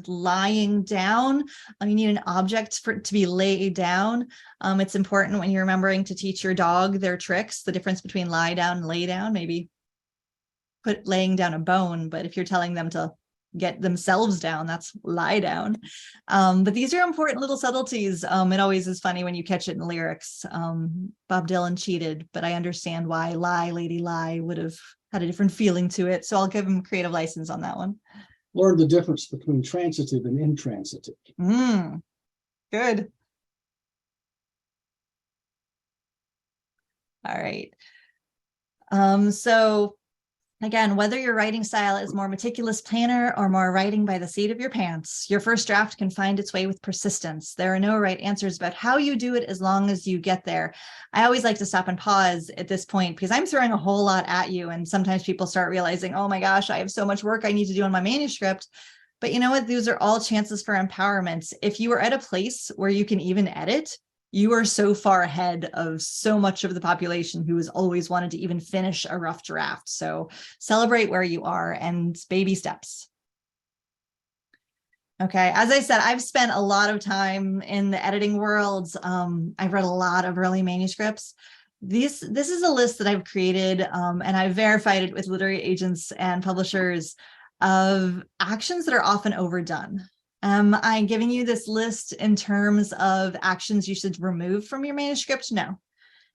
lying down. You need an object for it to be laid down. It's important when you're remembering to teach your dog their tricks, the difference between lie down and lay down. Maybe put laying down a bone, but if you're telling them to get themselves down, that's lie down. But these are important little subtleties. It always is funny when you catch it in lyrics. Bob Dylan cheated, but I understand why lie, lady, lie would have had a different feeling to it. So I'll give him creative license on that one. Learn the difference between transitive and intransitive. Good. All right. So again, whether your writing style is more meticulous planner or more writing by the seat of your pants, your first draft can find its way with persistence. There are no right answers about how you do it as long as you get there. I always like to stop and pause at this point because I'm throwing a whole lot at you. And sometimes people start realizing, oh my gosh, I have so much work I need to do on my manuscript. But you know what? These are all chances for empowerment. If you are at a place where you can even edit, you are so far ahead of so much of the population who has always wanted to even finish a rough draft. So celebrate where you are and baby steps. Okay, as I said, I've spent a lot of time in the editing world. I've read a lot of early manuscripts. This is a list that I've created, and I've verified it with literary agents and publishers of actions that are often overdone. I'm giving you this list in terms of actions you should remove from your manuscript? No.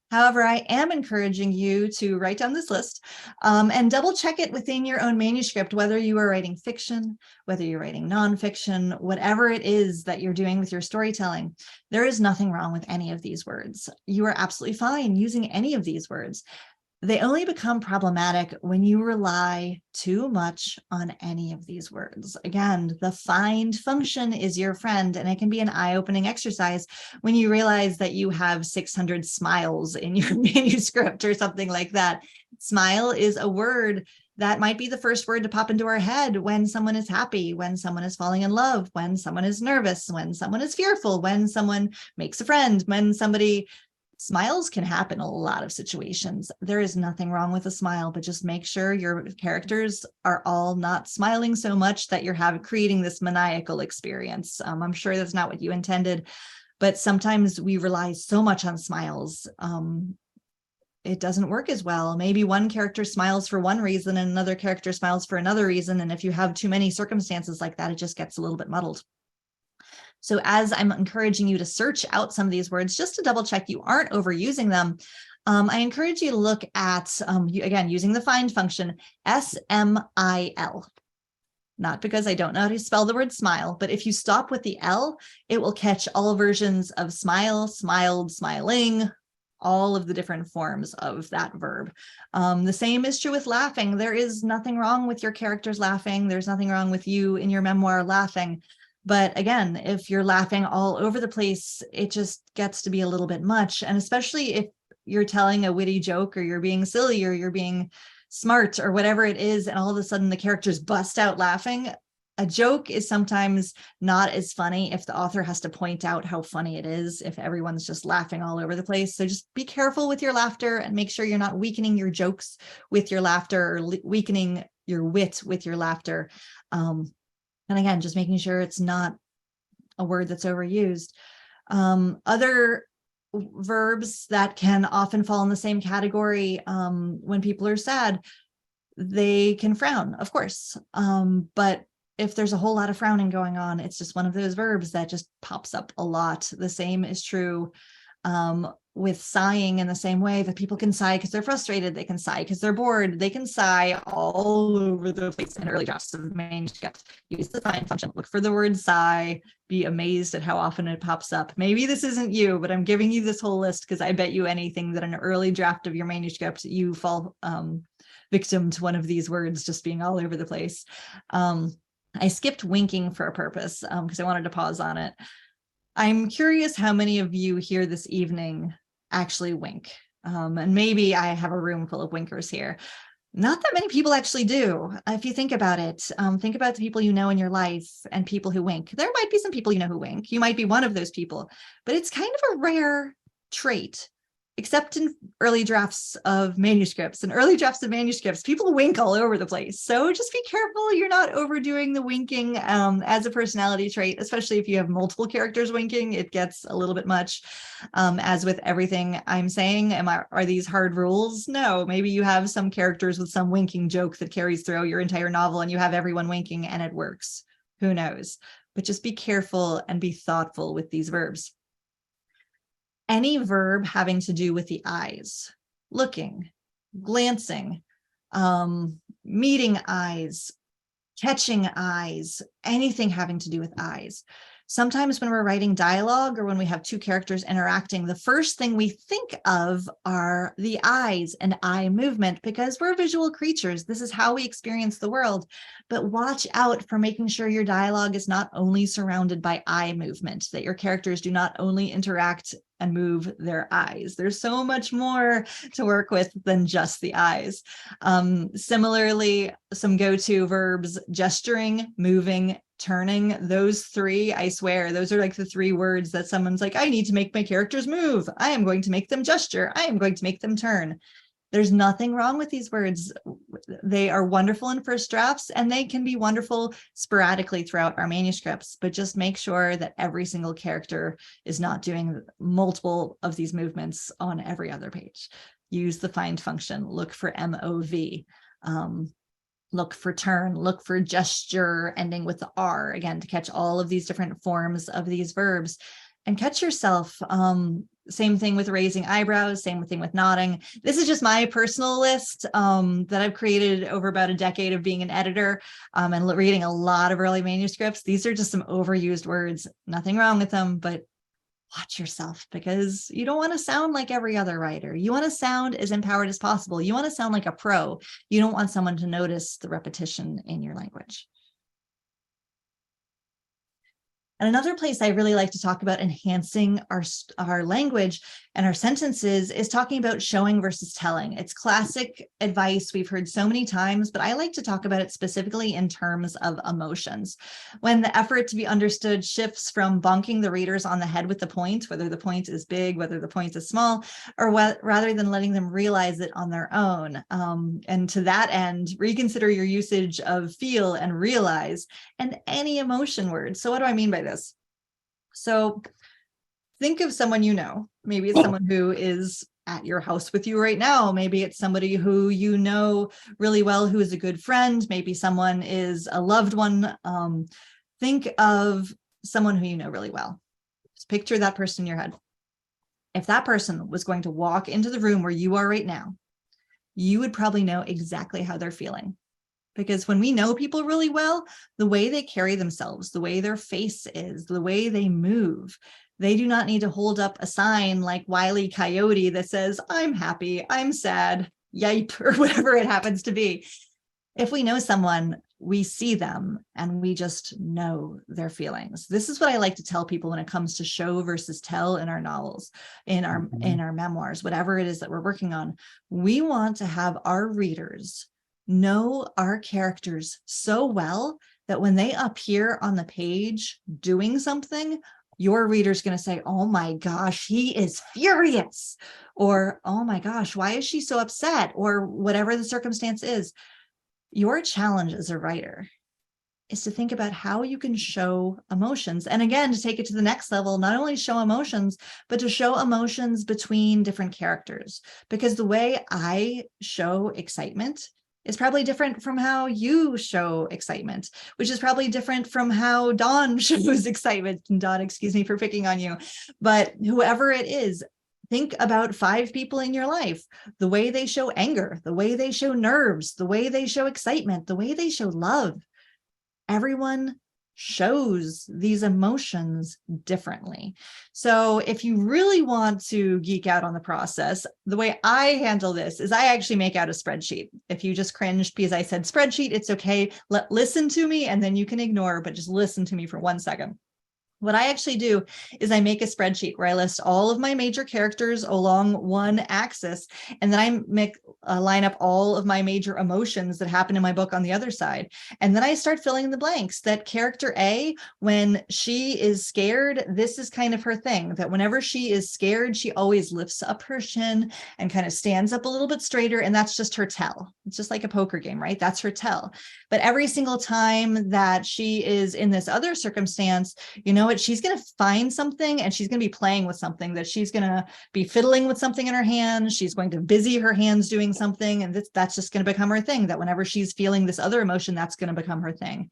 However, I am encouraging you to write down this list and double check it within your own manuscript, whether you are writing fiction, whether you're writing nonfiction, whatever it is that you're doing with your storytelling. There is nothing wrong with any of these words. You are absolutely fine using any of these words. They only become problematic when you rely too much on any of these words. Again, the find function is your friend, and it can be an eye-opening exercise when you realize that you have 600 smiles in your manuscript or something like that. Smile is a word that might be the first word to pop into our head when someone is happy, when someone is falling in love, when someone is nervous, when someone is fearful, when someone makes a friend, when somebody... Smiles can happen in a lot of situations. There is nothing wrong with a smile, but just make sure your characters are all not smiling so much that you're creating this maniacal experience. I'm sure that's not what you intended, but sometimes we rely so much on smiles. It doesn't work as well. Maybe one character smiles for one reason and another character smiles for another reason. And if you have too many circumstances like that, it just gets a little bit muddled. So as I'm encouraging you to search out some of these words, just to double check you aren't overusing them, I encourage you to look at, again, using the find function, SMIL. Not because I don't know how to spell the word smile, but if you stop with the L, it will catch all versions of smile, smiled, smiling, all of the different forms of that verb. The same is true with laughing. There is nothing wrong with your characters laughing. There's nothing wrong with you in your memoir laughing. But again, if you're laughing all over the place, it just gets to be a little bit much. And especially if you're telling a witty joke, or you're being silly, or you're being smart, or whatever it is, and all of a sudden the characters bust out laughing. A joke is sometimes not as funny if the author has to point out how funny it is, if everyone's just laughing all over the place. So just be careful with your laughter and make sure you're not weakening your jokes with your laughter, or weakening your wit with your laughter. And again, just making sure it's not a word that's overused. Other verbs that can often fall in the same category, when people are sad, they can frown, of course. But if there's a whole lot of frowning going on, it's just one of those verbs that just pops up a lot. The same is true with sighing, in the same way that people can sigh because they're frustrated, they can sigh because they're bored, they can sigh all over the place in early drafts of manuscripts. Use the find function, look for the word sigh, be amazed at how often it pops up. Maybe this isn't you, but I'm giving you this whole list because I bet you anything that an early draft of your manuscript, you fall victim to one of these words just being all over the place. I skipped winking for a purpose because I wanted to pause on it. I'm curious how many of you here this evening actually wink. And maybe I have a room full of winkers here. Not that many people actually do. If you think about it, think about the people you know in your life and people who wink. There might be some people you know who wink. You might be one of those people, but it's kind of a rare trait, except in early drafts of manuscripts. And early drafts of manuscripts, people wink all over the place. So just be careful you're not overdoing the winking as a personality trait, especially if you have multiple characters winking, it gets a little bit much. As with everything I'm saying, are these hard rules? No, maybe you have some characters with some winking joke that carries through your entire novel and you have everyone winking and it works. Who knows? But just be careful and be thoughtful with these verbs. Any verb having to do with the eyes, looking, glancing, meeting eyes, catching eyes, anything having to do with eyes. Sometimes when we're writing dialogue or when we have two characters interacting, the first thing we think of are the eyes and eye movement because we're visual creatures. This is how we experience the world. But watch out for making sure your dialogue is not only surrounded by eye movement, that your characters do not only interact and move their eyes. There's so much more to work with than just the eyes. Similarly, some go-to verbs, gesturing, moving, turning, those three, I swear, those are like the three words that someone's like, I need to make my characters move. I am going to make them gesture. I am going to make them turn. There's nothing wrong with these words. They are wonderful in first drafts and they can be wonderful sporadically throughout our manuscripts, but just make sure that every single character is not doing multiple of these movements on every other page. Use the find function, look for MOV, look for turn, look for gesture ending with the R, again, to catch all of these different forms of these verbs and catch yourself. Same thing with raising eyebrows, same thing with nodding. This is just my personal list that I've created over about a decade of being an editor and reading a lot of early manuscripts. These are just some overused words, nothing wrong with them, but watch yourself because you don't want to sound like every other writer. You want to sound as empowered as possible. You want to sound like a pro. You don't want someone to notice the repetition in your language. And another place I really like to talk about enhancing our language and our sentences is talking about showing versus telling. It's classic advice we've heard so many times, but I like to talk about it specifically in terms of emotions. When the effort to be understood shifts from bonking the readers on the head with the point, whether the point is big, whether the point is small, or rather than letting them realize it on their own. And to that end, reconsider your usage of feel and realize and any emotion word. So what do I mean by this? So think of someone you know. Maybe it's someone who is at your house with you right now. Maybe it's somebody who you know really well, who is a good friend. Maybe someone is a loved one. Think of someone who you know really well. Just picture that person in your head. if that person was going to walk into the room where you are right now, you would probably know exactly how they're feeling. Because when we know people really well, the way they carry themselves, the way their face is, the way they move, they do not need to hold up a sign like Wile E. Coyote that says, I'm happy, I'm sad, yipe, or whatever it happens to be. If we know someone, we see them and we just know their feelings. This is what I like to tell people when it comes to show versus tell in our novels, in our memoirs, whatever it is that we're working on. We want to have our readers know our characters so well that when they appear on the page doing something, your reader's going to say, oh my gosh, he is furious, or oh my gosh, why is she so upset, or whatever the circumstance is. Your challenge as a writer is to think about how you can show emotions. And again, to take it to the next level, not only show emotions, but to show emotions between different characters. Because the way I show excitement is probably different from how you show excitement, which is probably different from how Dawn shows excitement. And Dawn, excuse me for picking on you, but whoever it is, think about 5 people in your life, the way they show anger, the way they show nerves, the way they show excitement, the way they show love. Everyone shows these emotions differently. So if you really want to geek out on the process, the way I handle this is I actually make out a spreadsheet. If you just cringed because I said spreadsheet, it's okay. Listen to me and then you can ignore, but just listen to me for 1 second. What I actually do is I make a spreadsheet where I list all of my major characters along one axis, and then I line up all of my major emotions that happen in my book on the other side. And then I start filling in the blanks. That character A, when she is scared, this is kind of her thing, that whenever she is scared, she always lifts up her chin and kind of stands up a little bit straighter, and that's just her tell. It's just like a poker game, right? That's her tell. But every single time that she is in this other circumstance, you know what, she's going to find something and she's going to be playing with something, that she's going to be fiddling with something in her hands. She's going to busy her hands doing something. And that's just going to become her thing, that whenever she's feeling this other emotion, that's going to become her thing.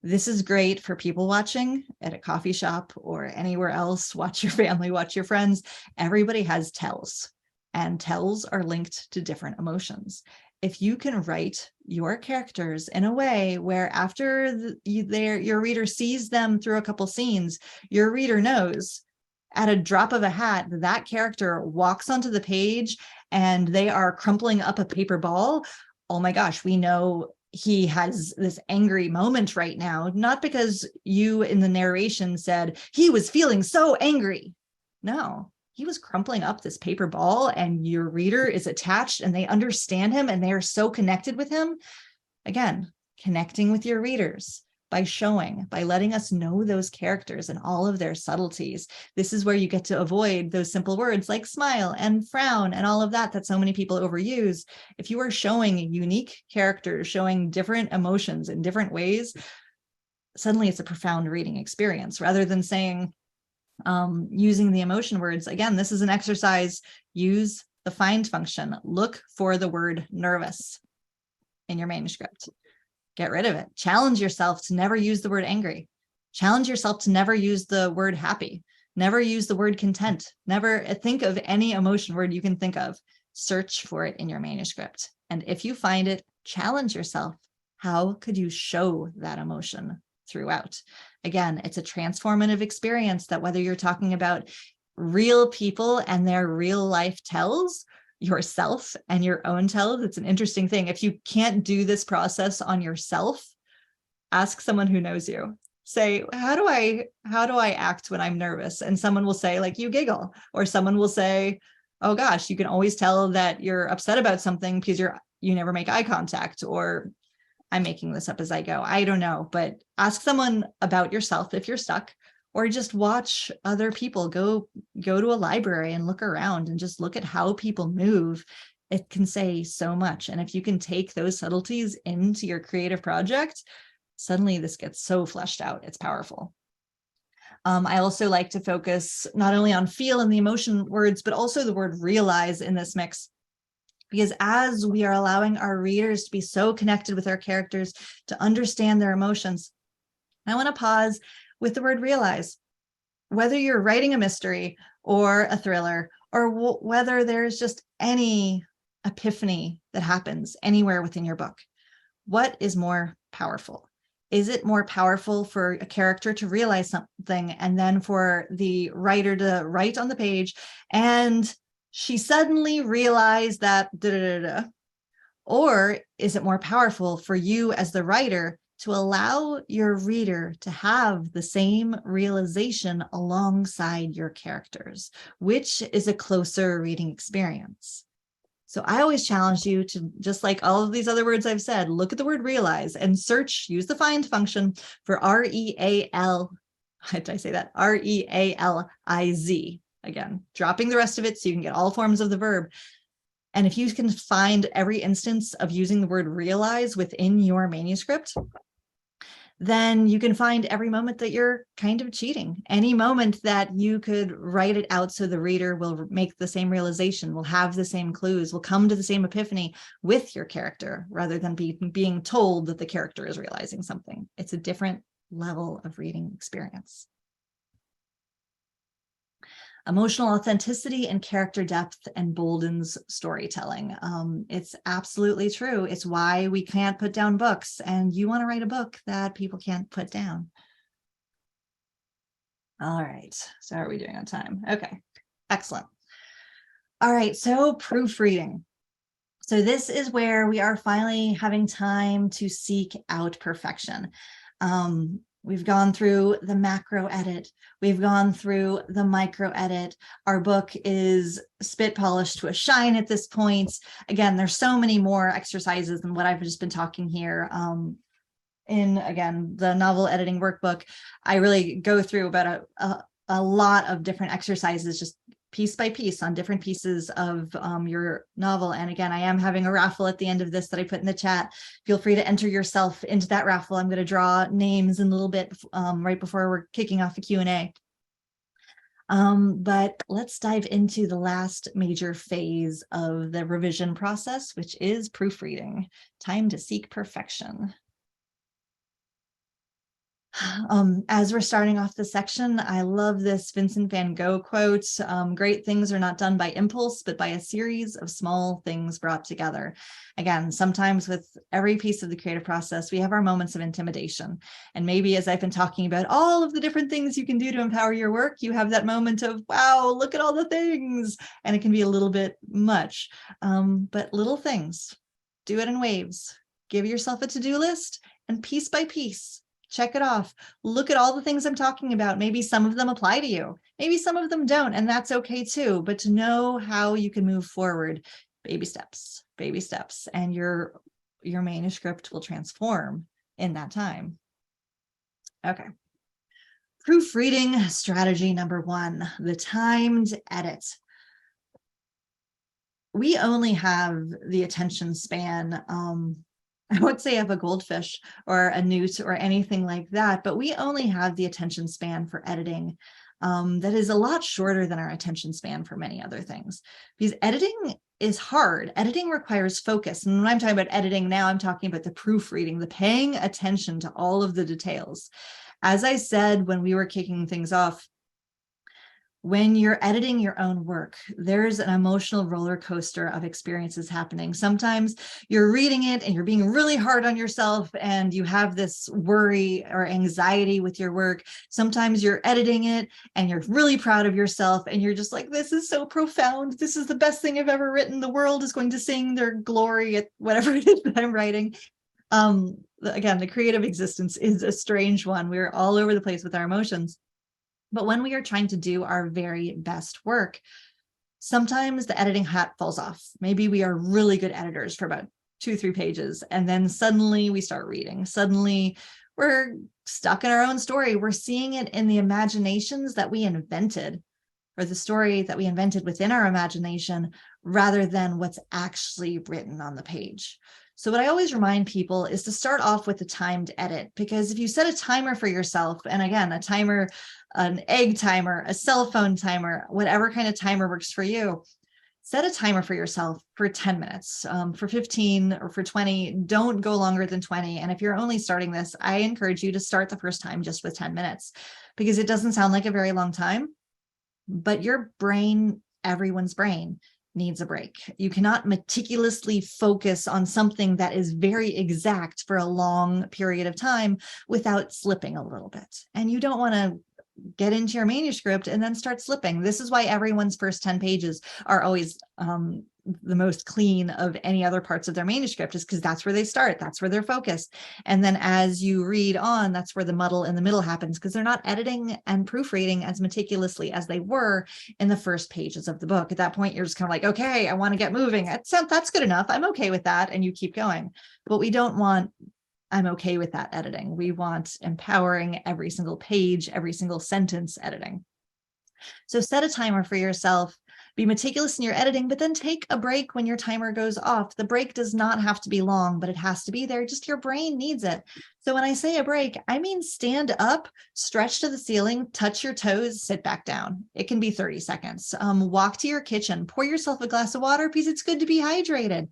This is great for people watching at a coffee shop or anywhere else. Watch your family, watch your friends. Everybody has tells, and tells are linked to different emotions. If you can write your characters in a way where after your reader sees them through a couple scenes, your reader knows at a drop of a hat that character walks onto the page and they are crumpling up a paper ball. Oh my gosh, we know he has this angry moment right now, not because you in the narration said he was feeling so angry. No. He was crumpling up this paper ball, and your reader is attached and they understand him and they are so connected with him. Again, connecting with your readers by showing, by letting us know those characters and all of their subtleties. This is where you get to avoid those simple words like smile and frown and all of that so many people overuse. If you are showing unique characters, showing different emotions in different ways, suddenly it's a profound reading experience rather than saying, using the emotion words. Again, this is an exercise. Use the find function. Look for the word nervous in your manuscript. Get rid of it. Challenge yourself to never use the word angry. Challenge yourself to never use the word happy. Never use the word content. Never think of any emotion word you can think of. Search for it in your manuscript. And if you find it, challenge yourself. How could you show that emotion throughout? Again, it's a transformative experience that whether you're talking about real people and their real life tells, yourself and your own tells, it's an interesting thing. If you can't do this process on yourself, ask someone who knows you. Say, how do I act when I'm nervous? And someone will say, like, you giggle, or someone will say, oh gosh, you can always tell that you're upset about something because you never make eye contact, or I'm making this up as I go. I don't know, but ask someone about yourself if you're stuck, or just watch other people. Go to a library and look around and just look at how people move. It can say so much. And if you can take those subtleties into your creative project, suddenly this gets so fleshed out. It's powerful. I also like to focus not only on feel and the emotion words, but also the word realize in this mix. Because as we are allowing our readers to be so connected with our characters, to understand their emotions, I want to pause with the word realize. whether you're writing a mystery or a thriller, or whether there's just any epiphany that happens anywhere within your book, what is more powerful? Is it more powerful for a character to realize something and then for the writer to write on the page and she suddenly realized that da da da da? Or is it more powerful for you as the writer to allow your reader to have the same realization alongside your characters, which is a closer reading experience? So I always challenge you to, just like all of these other words I've said, look at the word realize and search, use the find function for R-E-A-L, did I say that? R-E-A-L-I-Z. Again, dropping the rest of it so you can get all forms of the verb. And if you can find every instance of using the word realize within your manuscript, then you can find every moment that you're kind of cheating. Any moment that you could write it out so the reader will make the same realization, will have the same clues, will come to the same epiphany with your character, rather than being told that the character is realizing something. It's a different level of reading experience. Emotional authenticity and character depth emboldens storytelling. It's absolutely true. It's why we can't put down books, and you want to write a book that people can't put down. All right, so how are we doing on time? Okay, excellent. All right, so proofreading. So this is where we are finally having time to seek out perfection. We've gone through the macro edit. We've gone through the micro edit. Our book is spit polished to a shine at this point. Again, there's so many more exercises than what I've just been talking here. In, again, the novel editing workbook, I really go through about a lot of different exercises, just piece by piece on different pieces of your novel. And again, I am having a raffle at the end of this that I put in the chat. Feel free to enter yourself into that raffle. I'm going to draw names in a little bit right before we're kicking off the Q&A. But let's dive into the last major phase of the revision process, which is proofreading. Time to seek perfection. As we're starting off the section, I love this Vincent van Gogh quote, great things are not done by impulse, but by a series of small things brought together. Again, sometimes with every piece of the creative process, we have our moments of intimidation. And maybe as I've been talking about all of the different things you can do to empower your work, you have that moment of, wow, look at all the things. And it can be a little bit much, but little things, do it in waves. Give yourself a to-do list and piece by piece, check it off. Look at all the things I'm talking about. Maybe some of them apply to you. Maybe some of them don't, and that's okay too. But to know how you can move forward, baby steps, and your manuscript will transform in that time. Okay. Proofreading strategy number 1, the timed edit. We only have the attention span, I would say of a goldfish or a newt or anything like that, but we only have the attention span for editing that is a lot shorter than our attention span for many other things, because editing is hard. Editing requires focus. And when I'm talking about editing now, I'm talking about the proofreading, the paying attention to all of the details. As I said when we were kicking things off, when you're editing your own work, there's an emotional roller coaster of experiences happening. Sometimes you're reading it and you're being really hard on yourself and you have this worry or anxiety with your work. Sometimes you're editing it and you're really proud of yourself and you're just like, this is so profound. This is the best thing I've ever written. The world is going to sing their glory at whatever it is that I'm writing. Again, the creative existence is a strange one. We're all over the place with our emotions. But when we are trying to do our very best work, sometimes the editing hat falls off. Maybe we are really good editors for about 2-3 pages, and then suddenly we start reading. Suddenly we're stuck in our own story. We're seeing it in the imaginations that we invented, or the story that we invented within our imagination, rather than what's actually written on the page. So what I always remind people is to start off with a timed edit, because if you set a timer for yourself, and again, a timer, an egg timer, a cell phone timer, whatever kind of timer works for you, set a timer for yourself for 10 minutes, for 15 or for 20, don't go longer than 20. And if you're only starting this, I encourage you to start the first time just with 10 minutes. because it doesn't sound like a very long time, but your brain, everyone's brain, needs a break. You cannot meticulously focus on something that is very exact for a long period of time without slipping a little bit. And you don't want to get into your manuscript and then start slipping. This is why everyone's first 10 pages are always the most clean of any other parts of their manuscript, is because that's where they start. That's where they're focused. And then as you read on, that's where the muddle in the middle happens, because they're not editing and proofreading as meticulously as they were in the first pages of the book. At that point, you're just kind of like, okay, I want to get moving. That's good enough. I'm okay with that. And you keep going. But we don't want I'm okay with that editing. We want empowering every single page, every single sentence editing. So set a timer for yourself, be meticulous in your editing, but then take a break when your timer goes off. The break does not have to be long, but it has to be there. Just your brain needs it. So when I say a break, I mean stand up, stretch to the ceiling, touch your toes, sit back down. It can be 30 seconds. Walk to your kitchen, pour yourself a glass of water because it's good to be hydrated.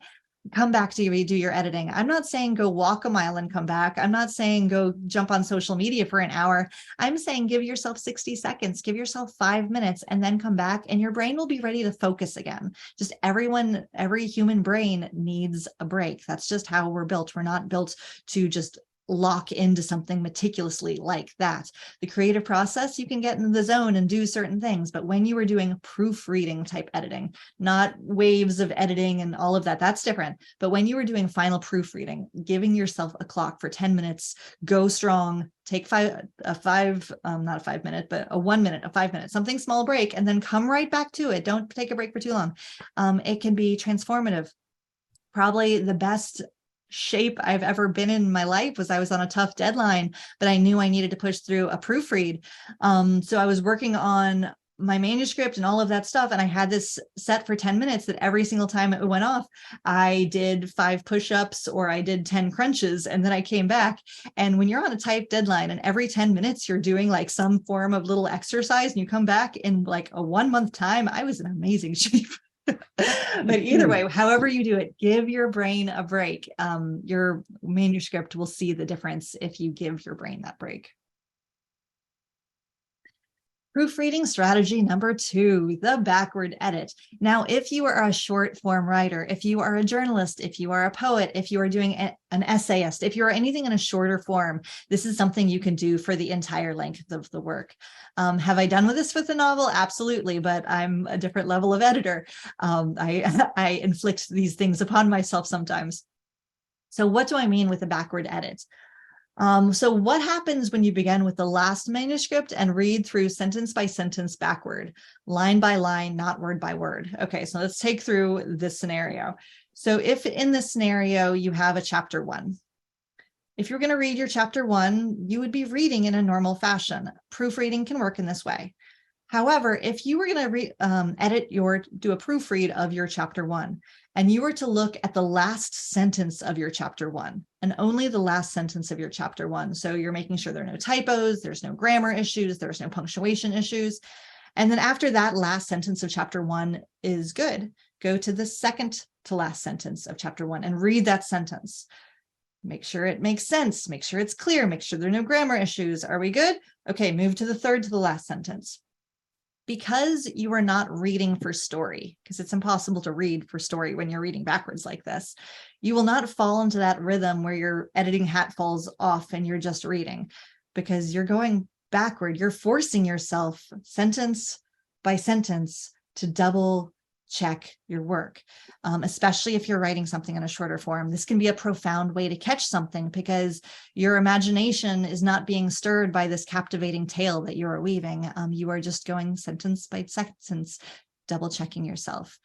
Come back to redo your editing. I'm not saying go walk a mile and come back. I'm not saying go jump on social media for an hour. I'm saying give yourself 60 seconds, give yourself 5 minutes, and then come back and your brain will be ready to focus again. Just every human brain needs a break. That's just how we're built. We're not built to just lock into something meticulously like that. The creative process, you can get in the zone and do certain things, but when you are doing proofreading type editing, not waves of editing and all of that, that's different. But when you are doing final proofreading, giving yourself a clock for 10 minutes, go strong, take not a 5 minute, but a 1 minute, a 5 minute, something small break, and then come right back to it. Don't take a break for too long. It can be transformative. Probably the best shape I've ever been in my life was I was on a tough deadline, but I knew I needed to push through a proofread. So I was working on my manuscript and all of that stuff. And I had this set for 10 minutes that every single time it went off, I did 5 push-ups or I did 10 crunches. And then I came back. And when you're on a tight deadline and every 10 minutes you're doing like some form of little exercise and you come back in like a 1 month time, I was in amazing shape. But either way, however you do it, give your brain a break. Your manuscript will see the difference if you give your brain that break. Proofreading strategy number 2, the backward edit. Now, if you are a short form writer, if you are a journalist, if you are a poet, if you are doing an essayist, if you are anything in a shorter form, this is something you can do for the entire length of the work. Have I done with this with the novel? Absolutely, but I'm a different level of editor. I inflict these things upon myself sometimes. So what do I mean with a backward edit? So what happens when you begin with the last manuscript and read through sentence by sentence backward, line by line, not word by word? Okay, so let's take through this scenario. So if in this scenario you have a chapter 1, if you're going to read your chapter 1, you would be reading in a normal fashion. Proofreading can work in this way. However, if you were going to do a proofread of your chapter 1, and you were to look at the last sentence of your chapter 1, and only the last sentence of your chapter 1, so you're making sure there are no typos, there's no grammar issues, there's no punctuation issues. And then after that last sentence of chapter 1 is good, go to the second to last sentence of chapter 1 and read that sentence. Make sure it makes sense, make sure it's clear, make sure there are no grammar issues. Are we good? Okay, move to the third to the last sentence. Because you are not reading for story, because it's impossible to read for story when you're reading backwards like this, you will not fall into that rhythm where your editing hat falls off and you're just reading, because you're going backward. You're forcing yourself sentence by sentence to double check your work, especially if you're writing something in a shorter form. This can be a profound way to catch something because your imagination is not being stirred by this captivating tale that you are weaving. You are just going sentence by sentence, double checking yourself.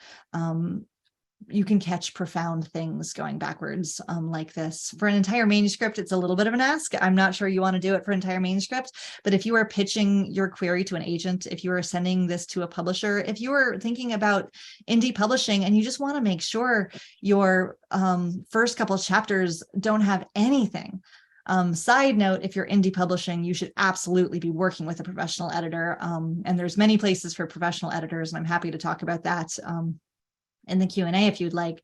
You can catch profound things going backwards like this. For an entire manuscript, it's a little bit of an ask. I'm not sure you want to do it for entire manuscripts, but if you are pitching your query to an agent, if you are sending this to a publisher, if you are thinking about indie publishing and you just want to make sure your first couple chapters don't have anything. Side note, if you're indie publishing, you should absolutely be working with a professional editor. And there's many places for professional editors, and I'm happy to talk about that in the Q&A if you'd like.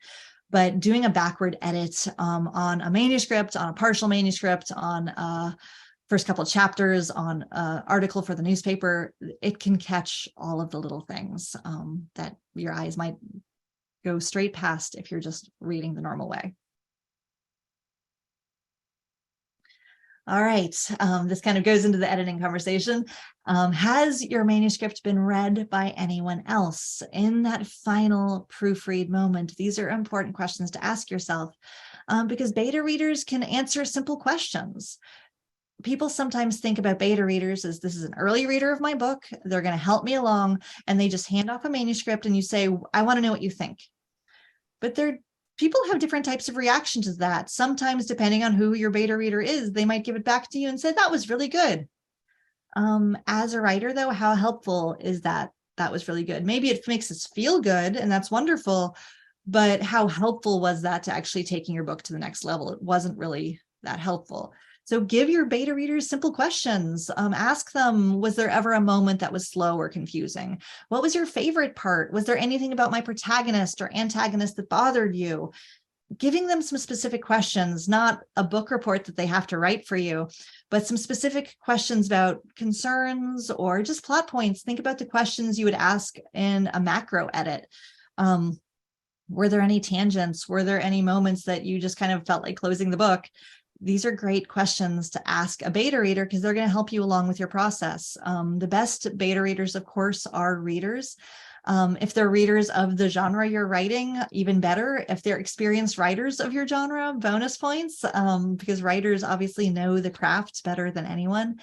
But doing a backward edit on a manuscript, on a partial manuscript, on a first couple chapters on an article for the newspaper, it can catch all of the little things that your eyes might go straight past if you're just reading the normal way. All right, this kind of goes into the editing conversation. Has your manuscript been read by anyone else in that final proofread moment? These are important questions to ask yourself because beta readers can answer simple questions. People sometimes think about beta readers as this is an early reader of my book. They're going to help me along, and they just hand off a manuscript and you say, I want to know what you think. But people have different types of reaction to that. Sometimes, depending on who your beta reader is, they might give it back to you and say, that was really good. As a writer, though, how helpful is that? That was really good. Maybe it makes us feel good, and that's wonderful. But how helpful was that to actually taking your book to the next level? It wasn't really that helpful. So give your beta readers simple questions. Ask them, was there ever a moment that was slow or confusing? What was your favorite part? Was there anything about my protagonist or antagonist that bothered you? Giving them some specific questions, not a book report that they have to write for you, but some specific questions about concerns or just plot points. Think about the questions you would ask in a macro edit. Were there any tangents? Were there any moments that you just kind of felt like closing the book? These are great questions to ask a beta reader because they're going to help you along with your process. The best beta readers, of course, are readers. If they're readers of the genre you're writing, even better. If they're experienced writers of your genre, bonus points, because writers obviously know the craft better than anyone.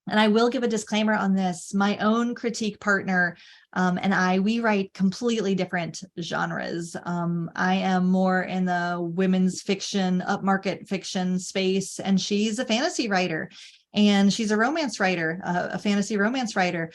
And I will give a disclaimer on this. My own critique partner and we write completely different genres. I am more in the women's fiction, upmarket fiction space, and she's a fantasy writer. And she's a romance writer, a fantasy romance writer.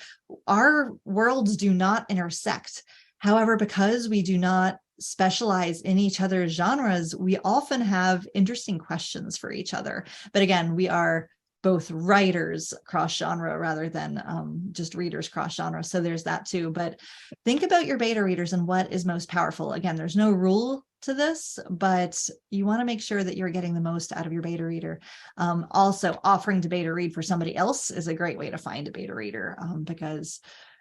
Our worlds do not intersect. However, because we do not specialize in each other's genres, we often have interesting questions for each other. But again, we are both writers cross genre rather than just readers cross genre. So there's that too. But think about your beta readers and what is most powerful. Again, there's no rule to this, but you want to make sure that you're getting the most out of your beta reader. Also, offering to beta read for somebody else is a great way to find a beta reader because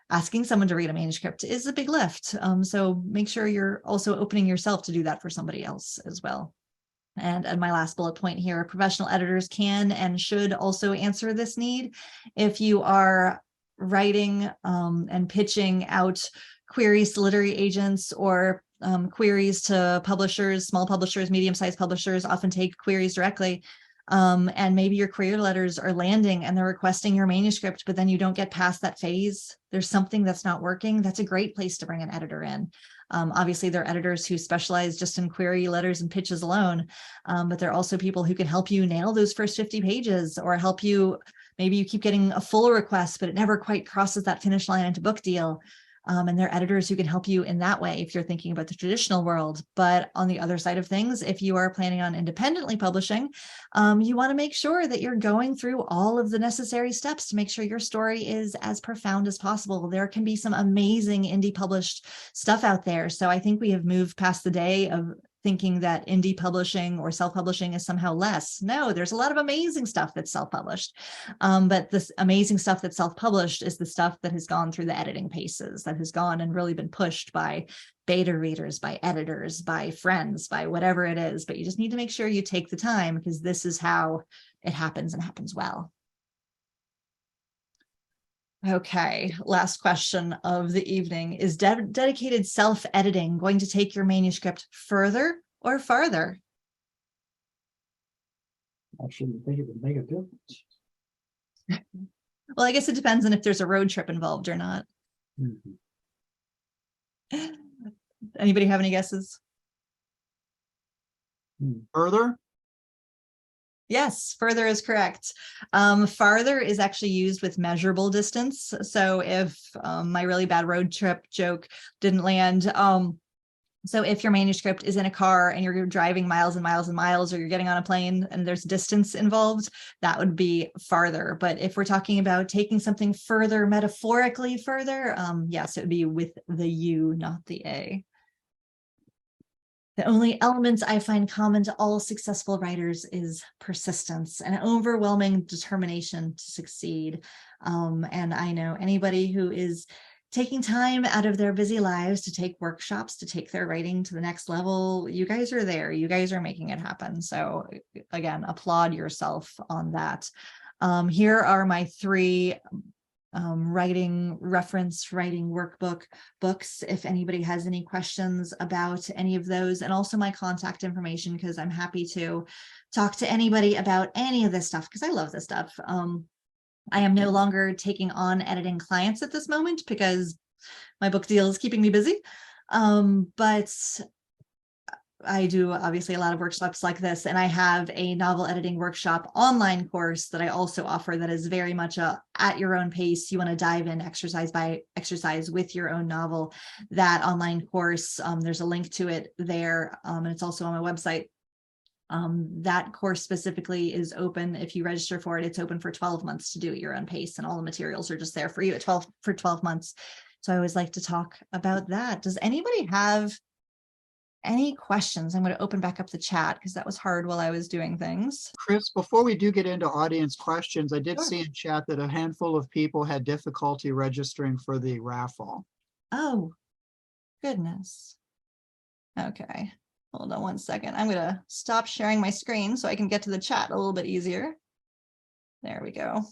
asking someone to read a manuscript is a big lift. So make sure you're also opening yourself to do that for somebody else as well. And my last bullet point here, professional editors can and should also answer this need. If you are writing and pitching out queries to literary agents or queries to publishers, small publishers, medium-sized publishers often take queries directly. And maybe your query letters are landing and they're requesting your manuscript, but then you don't get past that phase. There's something that's not working. That's a great place to bring an editor in. Obviously, there are editors who specialize just in query letters and pitches alone, but there are also people who can help you nail those first 50 pages or help you. Maybe you keep getting a full request, but it never quite crosses that finish line into book deal. And there are editors who can help you in that way if you're thinking about the traditional world. But on the other side of things, if you are planning on independently publishing, you want to make sure that you're going through all of the necessary steps to make sure your story is as profound as possible. There can be some amazing indie published stuff out there. So I think we have moved past the day of thinking that indie publishing or self-publishing is somehow less. No, there's a lot of amazing stuff that's self-published. But this amazing stuff that's self-published is the stuff that has gone through the editing paces, that has gone and really been pushed by beta readers, by editors, by friends, by whatever it is. But you just need to make sure you take the time because this is how it happens and happens well. Okay, last question of the evening. Is dedicated self-editing going to take your manuscript further or farther? I shouldn't think it would make a difference. Well, I guess it depends on if there's a road trip involved or not. Mhm. Anybody have any guesses? Further? Yes, further is correct. Farther is actually used with measurable distance. So if my really bad road trip joke didn't land, so if your manuscript is in a car and you're driving miles and miles and miles, or you're getting on a plane and there's distance involved, that would be farther. But if we're talking about taking something further, metaphorically further, yes, it would be with the U, not the A. The only elements I find common to all successful writers is persistence and overwhelming determination to succeed. And I know anybody who is taking time out of their busy lives to take workshops, to take their writing to the next level, you guys are there. You guys are making it happen. So again, applaud yourself on that. Here are my 3 writing workbook books, if anybody has any questions about any of those, and also my contact information, because I'm happy to talk to anybody about any of this stuff, because I love this stuff. I am no longer taking on editing clients at this moment because my book deal is keeping me busy, but I do obviously a lot of workshops like this, and I have a novel editing workshop online course that I also offer that is very much at your own pace. You want to dive in exercise by exercise with your own novel. That online course, there's a link to it there, and it's also on my website. That course specifically is open. If you register for it, it's open for 12 months to do at your own pace, and all the materials are just there for you for 12 months. So I always like to talk about that. Does anybody have any questions? I'm going to open back up the chat because that was hard while I was doing things. Kris, before we do get into audience questions, I did Sure. see in chat that a handful of people had difficulty registering for the raffle. Oh, goodness. Okay, hold on one second. I'm going to stop sharing my screen so I can get to the chat a little bit easier. There we go.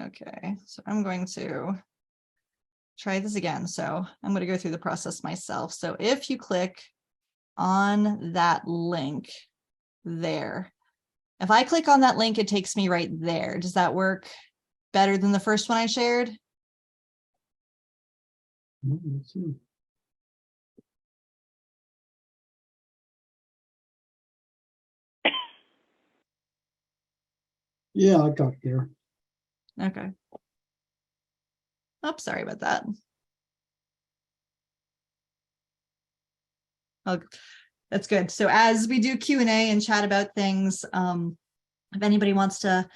Okay, so I'm going to try this again. So I'm going to go through the process myself. So if you click on that link there, if I click on that link, it takes me right there. Does that work better than the first one I shared? Let's see. Yeah, I got there. Okay. Oh, sorry about that. Oh, that's good. So as we do Q&A and chat about things, if anybody wants to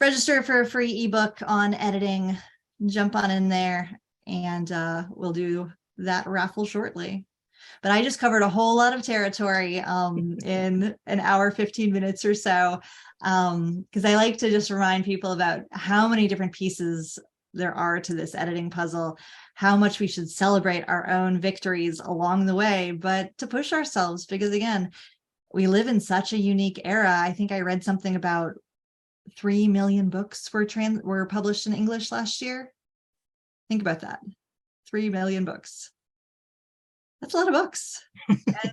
register for a free ebook on editing, jump on in there, and we'll do that raffle shortly. But I just covered a whole lot of territory in an hour, 15 minutes or so, because I like to just remind people about how many different pieces there are to this editing puzzle, how much we should celebrate our own victories along the way, but to push ourselves, because again, we live in such a unique era. I think I read something about 3 million books were published in English last year. Think about that. 3 million books. That's a lot of books.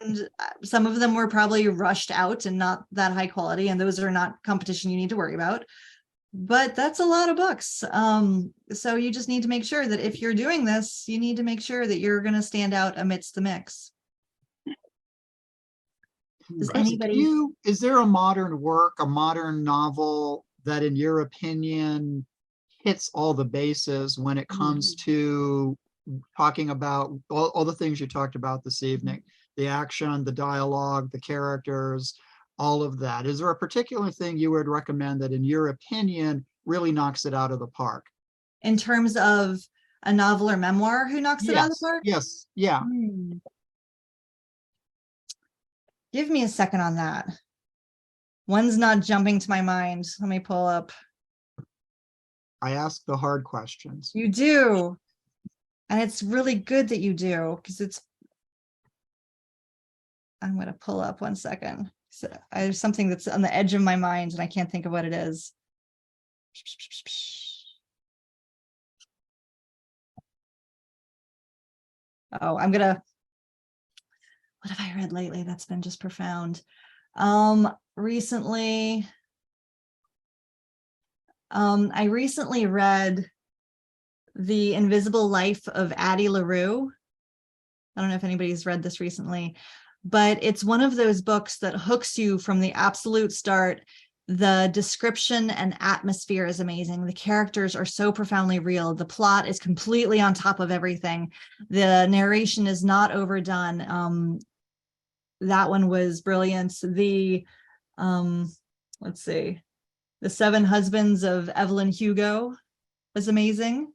And some of them were probably rushed out and not that high quality, and those are not competition you need to worry about. But that's a lot of books. So you just need to make sure that if you're doing this, you need to make sure that you're going to stand out amidst the mix. Does Kris, anybody? is there a modern work, a modern novel that in your opinion hits all the bases when it comes to talking about all the things you talked about this evening, the action, the dialogue, the characters, all of that? Is there a particular thing you would recommend that in your opinion really knocks it out of the park? In terms of a novel or memoir, who knocks it out of the park? Yes, yeah. Give me a second on that. One's not jumping to my mind. Let me pull up. I ask the hard questions. You do. And it's really good that you do, because I'm going to pull up one second. So there's something that's on the edge of my mind and I can't think of what it is. Oh, what have I read lately that's been just profound? Recently, I recently read The Invisible Life of Addie LaRue. I don't know if anybody's read this recently, but it's one of those books that hooks you from the absolute start. The description and atmosphere is amazing. The characters are so profoundly real. The plot is completely on top of everything. The narration is not overdone. That one was brilliant. The, let's see, The Seven Husbands of Evelyn Hugo was amazing.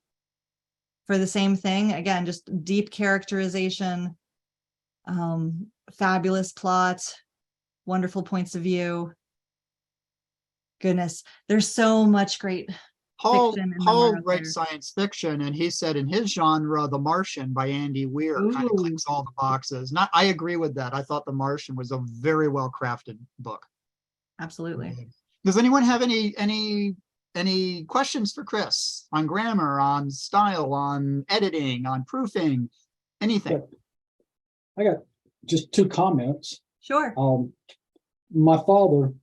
for the same thing. Again, just deep characterization, fabulous plot, wonderful points of view. Goodness, there's so much great Paul fiction and memoir out writes there. science fiction, and he said in his genre, The Martian by Andy Weir kind of Ooh. clicks all the boxes. Not, I agree with that. I thought The Martian was a very well crafted book. Absolutely. Does anyone have any questions for Kris on grammar, on style, on editing, on proofing, anything? I got just 2 comments. Sure. My father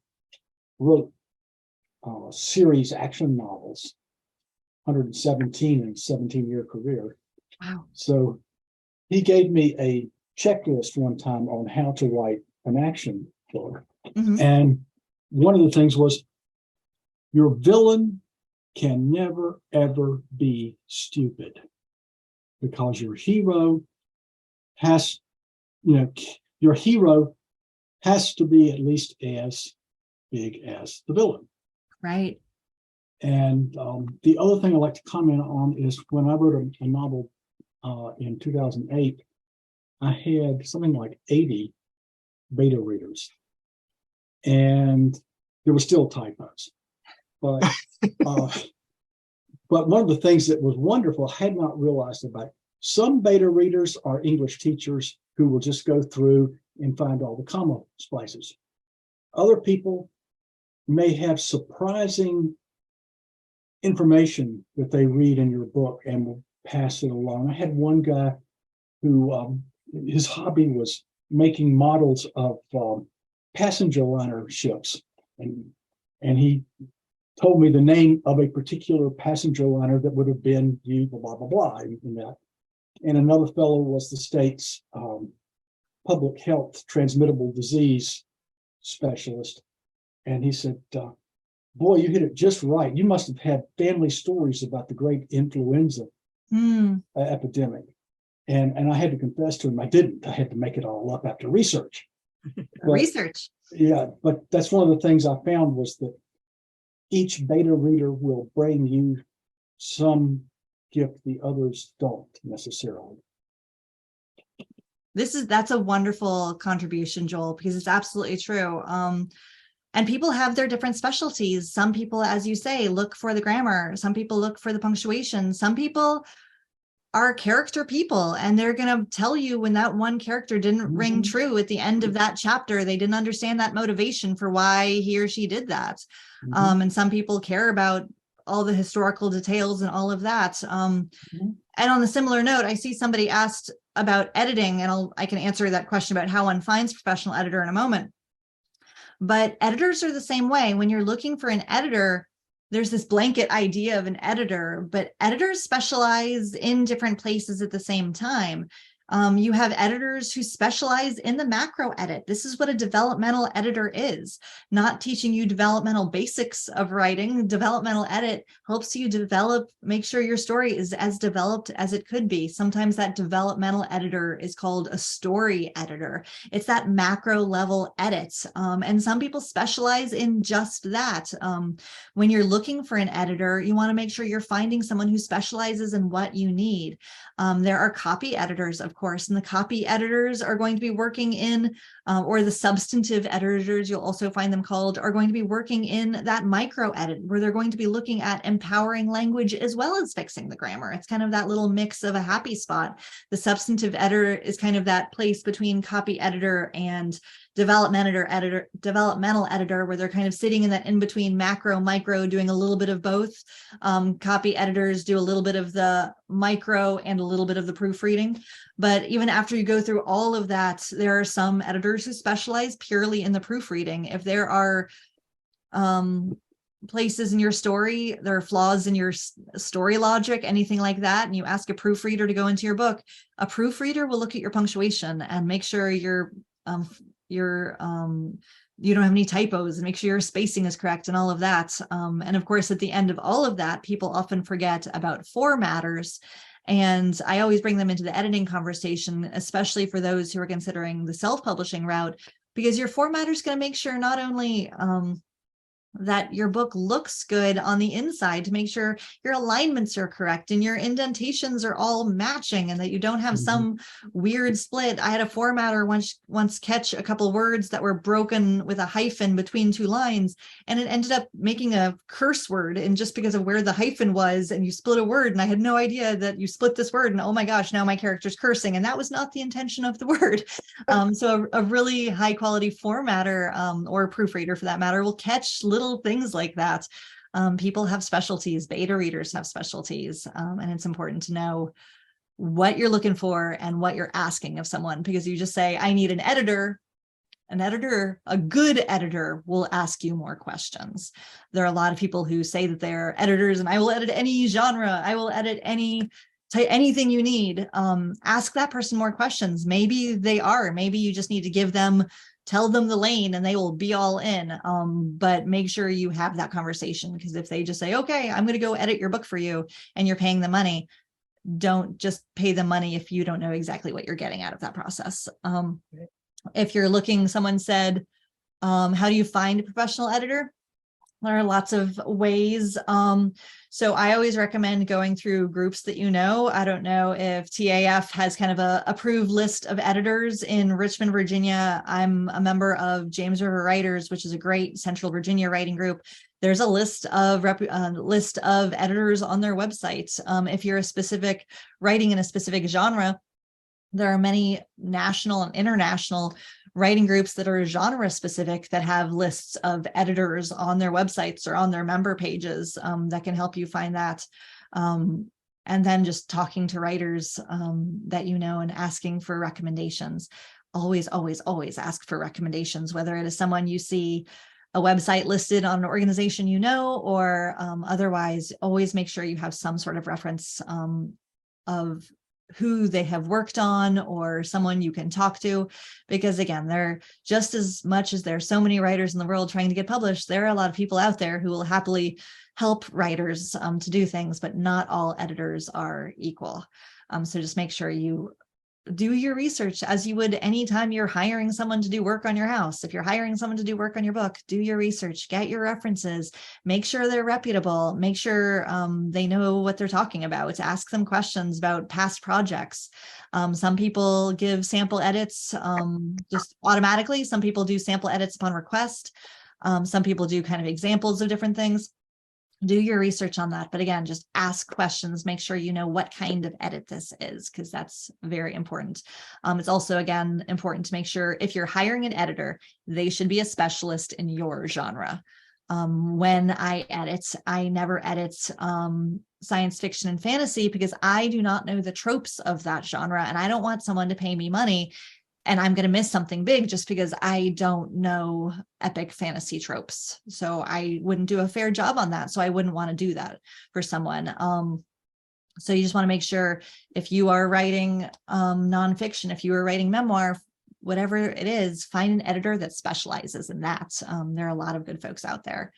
wrote series action novels, 117 in a 17-year career. Wow. So he gave me a checklist one time on how to write an action thriller. Mhm. And one of the things was, your villain can never, ever be stupid, because your hero has, your hero has to be at least as big as the villain. Right. And the other thing I'd like to comment on is, when I wrote a novel in 2008, I had something like 80 beta readers, and there were still typos. But but one of the things that was wonderful, I had not realized about, some beta readers are English teachers who will just go through and find all the comma splices. Other people may have surprising information that they read in your book and will pass it along. I had one guy who his hobby was making models of passenger liner ships, and he told me the name of a particular passenger liner that would have been used, blah blah blah, in that. And another fellow was the state's public health transmittable disease specialist, and he said, boy, you hit it just right. You must have had family stories about the great influenza epidemic. And I had to confess to him, I didn't. I had to make it all up after research. Research. Yeah, but that's one of the things I found, was that each beta reader will bring you some gift the others don't necessarily. That's a wonderful contribution, Joel, because it's absolutely true. And people have their different specialties. Some people, as you say, look for the grammar. Some people look for the punctuation. Some people are character people, and they're going to tell you when that one character didn't ring true at the end of that chapter. They didn't understand that motivation for why he or she did that. And some people care about all the historical details and all of that. And on a similar note, I see somebody asked about editing, and I can answer that question about how one finds professional editor in a moment. But editors are the same way. When you're looking for an editor, there's this blanket idea of an editor, but editors specialize in different places at the same time. You have editors who specialize in the macro edit. This is what a developmental editor is, not teaching you developmental basics of writing. Developmental edit helps you develop, make sure your story is as developed as it could be. Sometimes that developmental editor is called a story editor. It's that macro level edit. And some people specialize in just that. When you're looking for an editor, you want to make sure you're finding someone who specializes in what you need. There are copy editors, of course, and the copy editors are going to be working in, or the substantive editors, you'll also find them called, are going to be working in that micro edit, where they're going to be looking at empowering language as well as fixing the grammar. It's kind of that little mix of a happy spot. The substantive editor is kind of that place between copy editor and developmental editor, where they're kind of sitting in that in-between macro, micro, doing a little bit of both. Copy editors do a little bit of the micro and a little bit of the proofreading. But even after you go through all of that, there are some editors who specialize purely in the proofreading. If there are places in your story, there are flaws in your story logic, anything like that, and you ask a proofreader to go into your book, a proofreader will look at your punctuation and make sure you don't have any typos, and make sure your spacing is correct and all of that. And of course, at the end of all of that, people often forget about formatters. And I always bring them into the editing conversation, especially for those who are considering the self-publishing route, because your formatter is going to make sure not only that your book looks good on the inside, to make sure your alignments are correct and your indentations are all matching and that you don't have some weird split. I had a formatter once catch a couple words that were broken with a hyphen between two lines, and it ended up making a curse word, and just because of where the hyphen was, and you split a word, and I had no idea that you split this word, and oh my gosh, now my character's cursing, and that was not the intention of the word. So a really high quality formatter, or proofreader for that matter, will catch little things like that. People have specialties, beta readers have specialties, and it's important to know what you're looking for and what you're asking of someone, because you just say, I need an editor. A good editor will ask you more questions. There are a lot of people who say that they're editors and I will edit any genre, I will edit anything you need. Ask that person more questions. Maybe they are, maybe you just need to tell them the lane and they will be all in. But make sure you have that conversation, because if they just say, okay, I'm going to go edit your book for you and you're paying the money, don't just pay the money if you don't know exactly what you're getting out of that process. If you're looking, someone said, how do you find a professional editor? There are lots of ways. So I always recommend going through groups that you know. I don't know if TAF has kind of a approved list of editors in Richmond, Virginia. I'm a member of James River Writers, which is a great Central Virginia writing group. There's a list of editors on their website. If you're writing in a specific genre, there are many national and international writing groups that are genre specific that have lists of editors on their websites or on their member pages that can help you find that. And then just talking to writers that you know and asking for recommendations. Always, always, always ask for recommendations, whether it is someone you see a website listed on an organization you know, or otherwise, always make sure you have some sort of reference of who they have worked on or someone you can talk to, because again, they're just as much as there's so many writers in the world trying to get published, there are a lot of people out there who will happily help writers to do things, but not all editors are equal. So just make sure you do your research as you would anytime you're hiring someone to do work on your house. If you're hiring someone to do work on your book, do your research, get your references, make sure they're reputable, make sure they know what they're talking about, to ask them questions about past projects. Some people give sample edits just automatically. Some people do sample edits upon request. Some people do kind of examples of different things. Do your research on that. But again, just ask questions, make sure you know what kind of edit this is, because that's very important. It's also, again, important to make sure if you're hiring an editor, they should be a specialist in your genre. When I edit, I never edit science fiction and fantasy because I do not know the tropes of that genre, and I don't want someone to pay me money and I'm going to miss something big just because I don't know epic fantasy tropes. So I wouldn't do a fair job on that. So I wouldn't want to do that for someone. So you just want to make sure if you are writing nonfiction, if you are writing memoir, whatever it is, find an editor that specializes in that. There are a lot of good folks out there.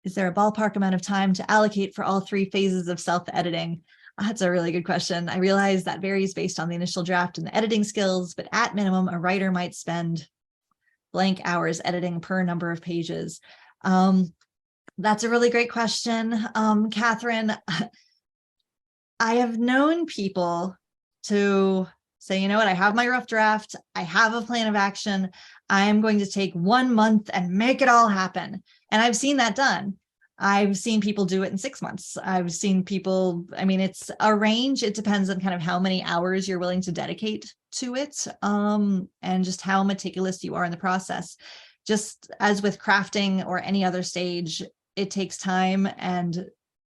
Is there a ballpark amount of time to allocate for all 3 phases of self-editing? That's a really good question. I realize that varies based on the initial draft and the editing skills, but at minimum, a writer might spend blank hours editing per number of pages. That's a really great question, Catherine. I have known people to say, you know what, I have my rough draft, I have a plan of action, I am going to take 1 month and make it all happen. And I've seen that done. I've seen people do it in 6 months. I've seen people, I mean, it's a range. It depends on kind of how many hours you're willing to dedicate to it, and just how meticulous you are in the process. Just as with crafting or any other stage, it takes time and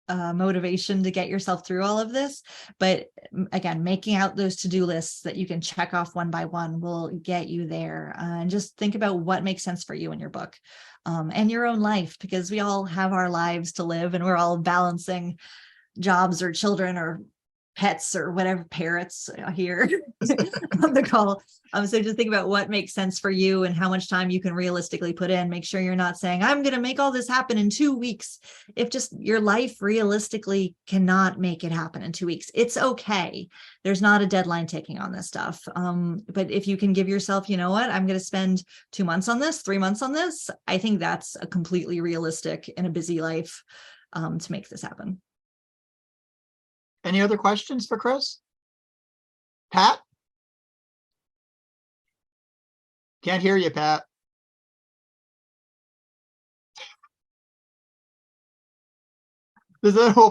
motivation to get yourself through all of this. But again, making out those to-do lists that you can check off one by one will get you there. And just think about what makes sense for you in your book and your own life, because we all have our lives to live and we're all balancing jobs or children or pets or whatever, parrots here on the call. So just think about what makes sense for you and how much time you can realistically put in. Make sure you're not saying, I'm going to make all this happen in 2 weeks. If just your life realistically cannot make it happen in 2 weeks, it's okay. There's not a deadline ticking on this stuff. But if you can give yourself, you know what, I'm going to spend 2 months on this, 3 months on this, I think that's a completely realistic in a busy life to make this happen. Any other questions for Kris? Pat? Can't hear you, Pat.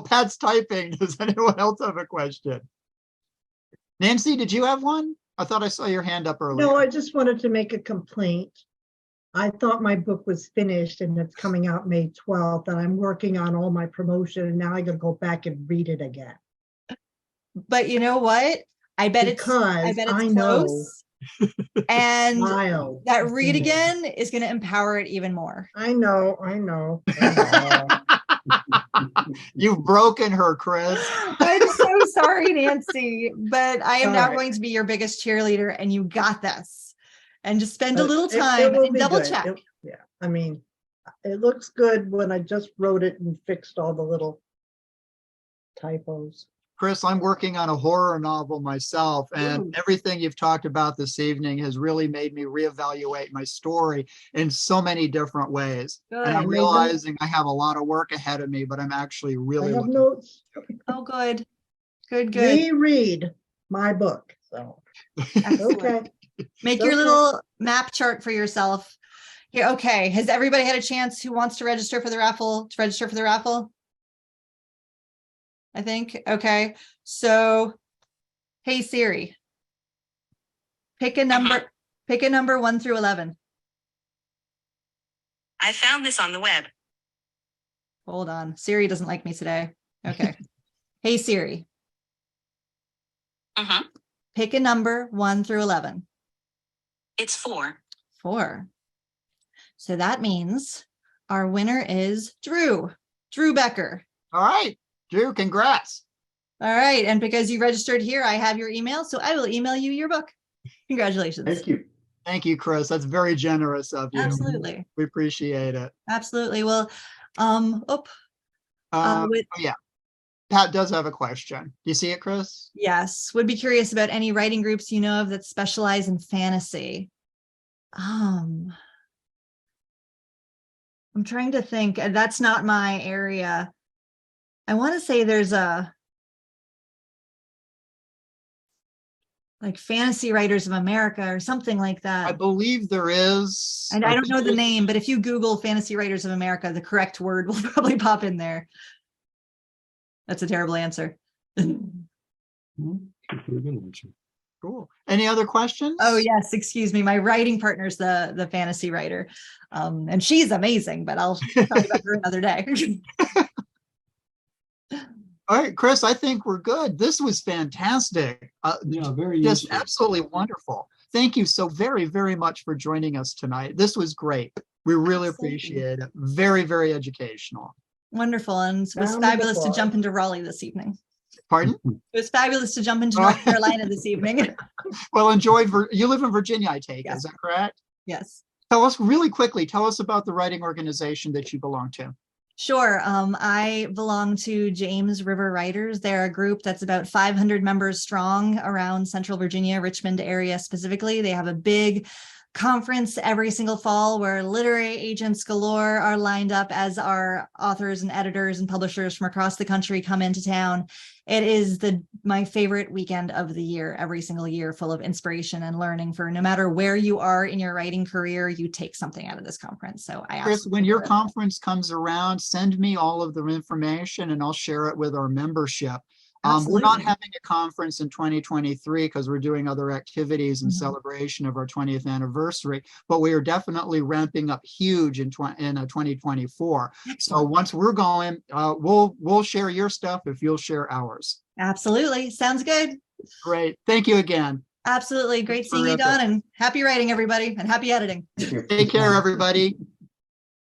Pat's typing. Does anyone else have a question? Nancy, did you have one? I thought I saw your hand up earlier. No, I just wanted to make a complaint. I thought my book was finished and it's coming out May 12th, and I'm working on all my promotion, and now I gotta go back and read it again. But you know what? I bet it's I know. close. And Wow. that read again is going to empower it even more. I know. You've broken her, Kris. I'm so sorry, Nancy, but I am now Sorry. going to be your biggest cheerleader, and you got this. And just spend a But little it time will and be double good. check. Yeah, I mean, it looks good when I just wrote it and fixed all the little typos. Kris, I'm working on a horror novel myself, and Ooh. everything you've talked about this evening has really made me reevaluate my story in so many different ways. Good. And I'm Amazing. realizing I have a lot of work ahead of me, but I'm actually I really have looking. notes. Oh, good. Good. Reread my book, so, Excellent. okay. Make your Okay. little map chart for yourself. Here, okay. Has everybody had a chance who wants to register for the raffle to register for the raffle? I think. Okay. So, hey Siri, pick a number. Pick a number 1 through 11. I found this on the web. Hold on. Siri doesn't like me today. Okay. Hey Siri, pick a number 1 through 11. It's 4. 4. So that means our winner is Drew Becker. All right, Drew, congrats. All right. And because you registered here, I have your email. So I will email you your book. Congratulations. Thank you. Thank you, Kris. That's very generous of you. Absolutely. We appreciate it. Absolutely. Well, Yeah, Pat does have a question. Do you see it, Kris? yes, would be curious about any writing groups you know of that specialize in fantasy. I'm trying to think. That's not my area. I want to say there's a like Fantasy Writers of America or something like I that. believe there is. And I don't know the name, but if you Google Fantasy Writers of America, the correct word will probably pop in there. That's a terrible answer. Cool. Any other questions? Oh yes, excuse me. My writing partner's the fantasy writer, and she's amazing. But I'll talk about her another day. All right, Kris, I think we're good. This was fantastic. Yeah, very Just useful. absolutely wonderful. Thank you so very, very much for joining us tonight. This was great. We really Absolutely. appreciate it. Very, very educational. Wonderful, and it was Round of fabulous to applause. jump into Raleigh this evening. Pardon? It was fabulous to jump into North Carolina this evening. Well, enjoy. You live in Virginia, I take it. Yes. Is that correct? Yes. Tell us really quickly, tell us about the writing organization that you belong to. Sure. I belong to James River Writers. They're a group that's about 500 members strong around Central Virginia, Richmond area specifically. They have a big conference every single fall where literary agents galore are lined up, as our authors and editors and publishers from across the country come into town. It is my favorite weekend of the year, every single year, full of inspiration and learning for no matter where you are in your writing career, you take something out of this conference. So I Kris, when your absolutely- conference comes around, send me all of the information and I'll share it with our membership. We're not Absolutely. having a conference in 2023 because we're doing other activities in Mhm. celebration of our 20th anniversary, but we are definitely ramping up huge in 2024. So Excellent. once we're going, we'll share your stuff if you'll share ours. Absolutely. Sounds good. Great. Thank you again. Absolutely. Great seeing you, Terrific. Don, and happy writing, everybody, and happy editing. Take care, everybody.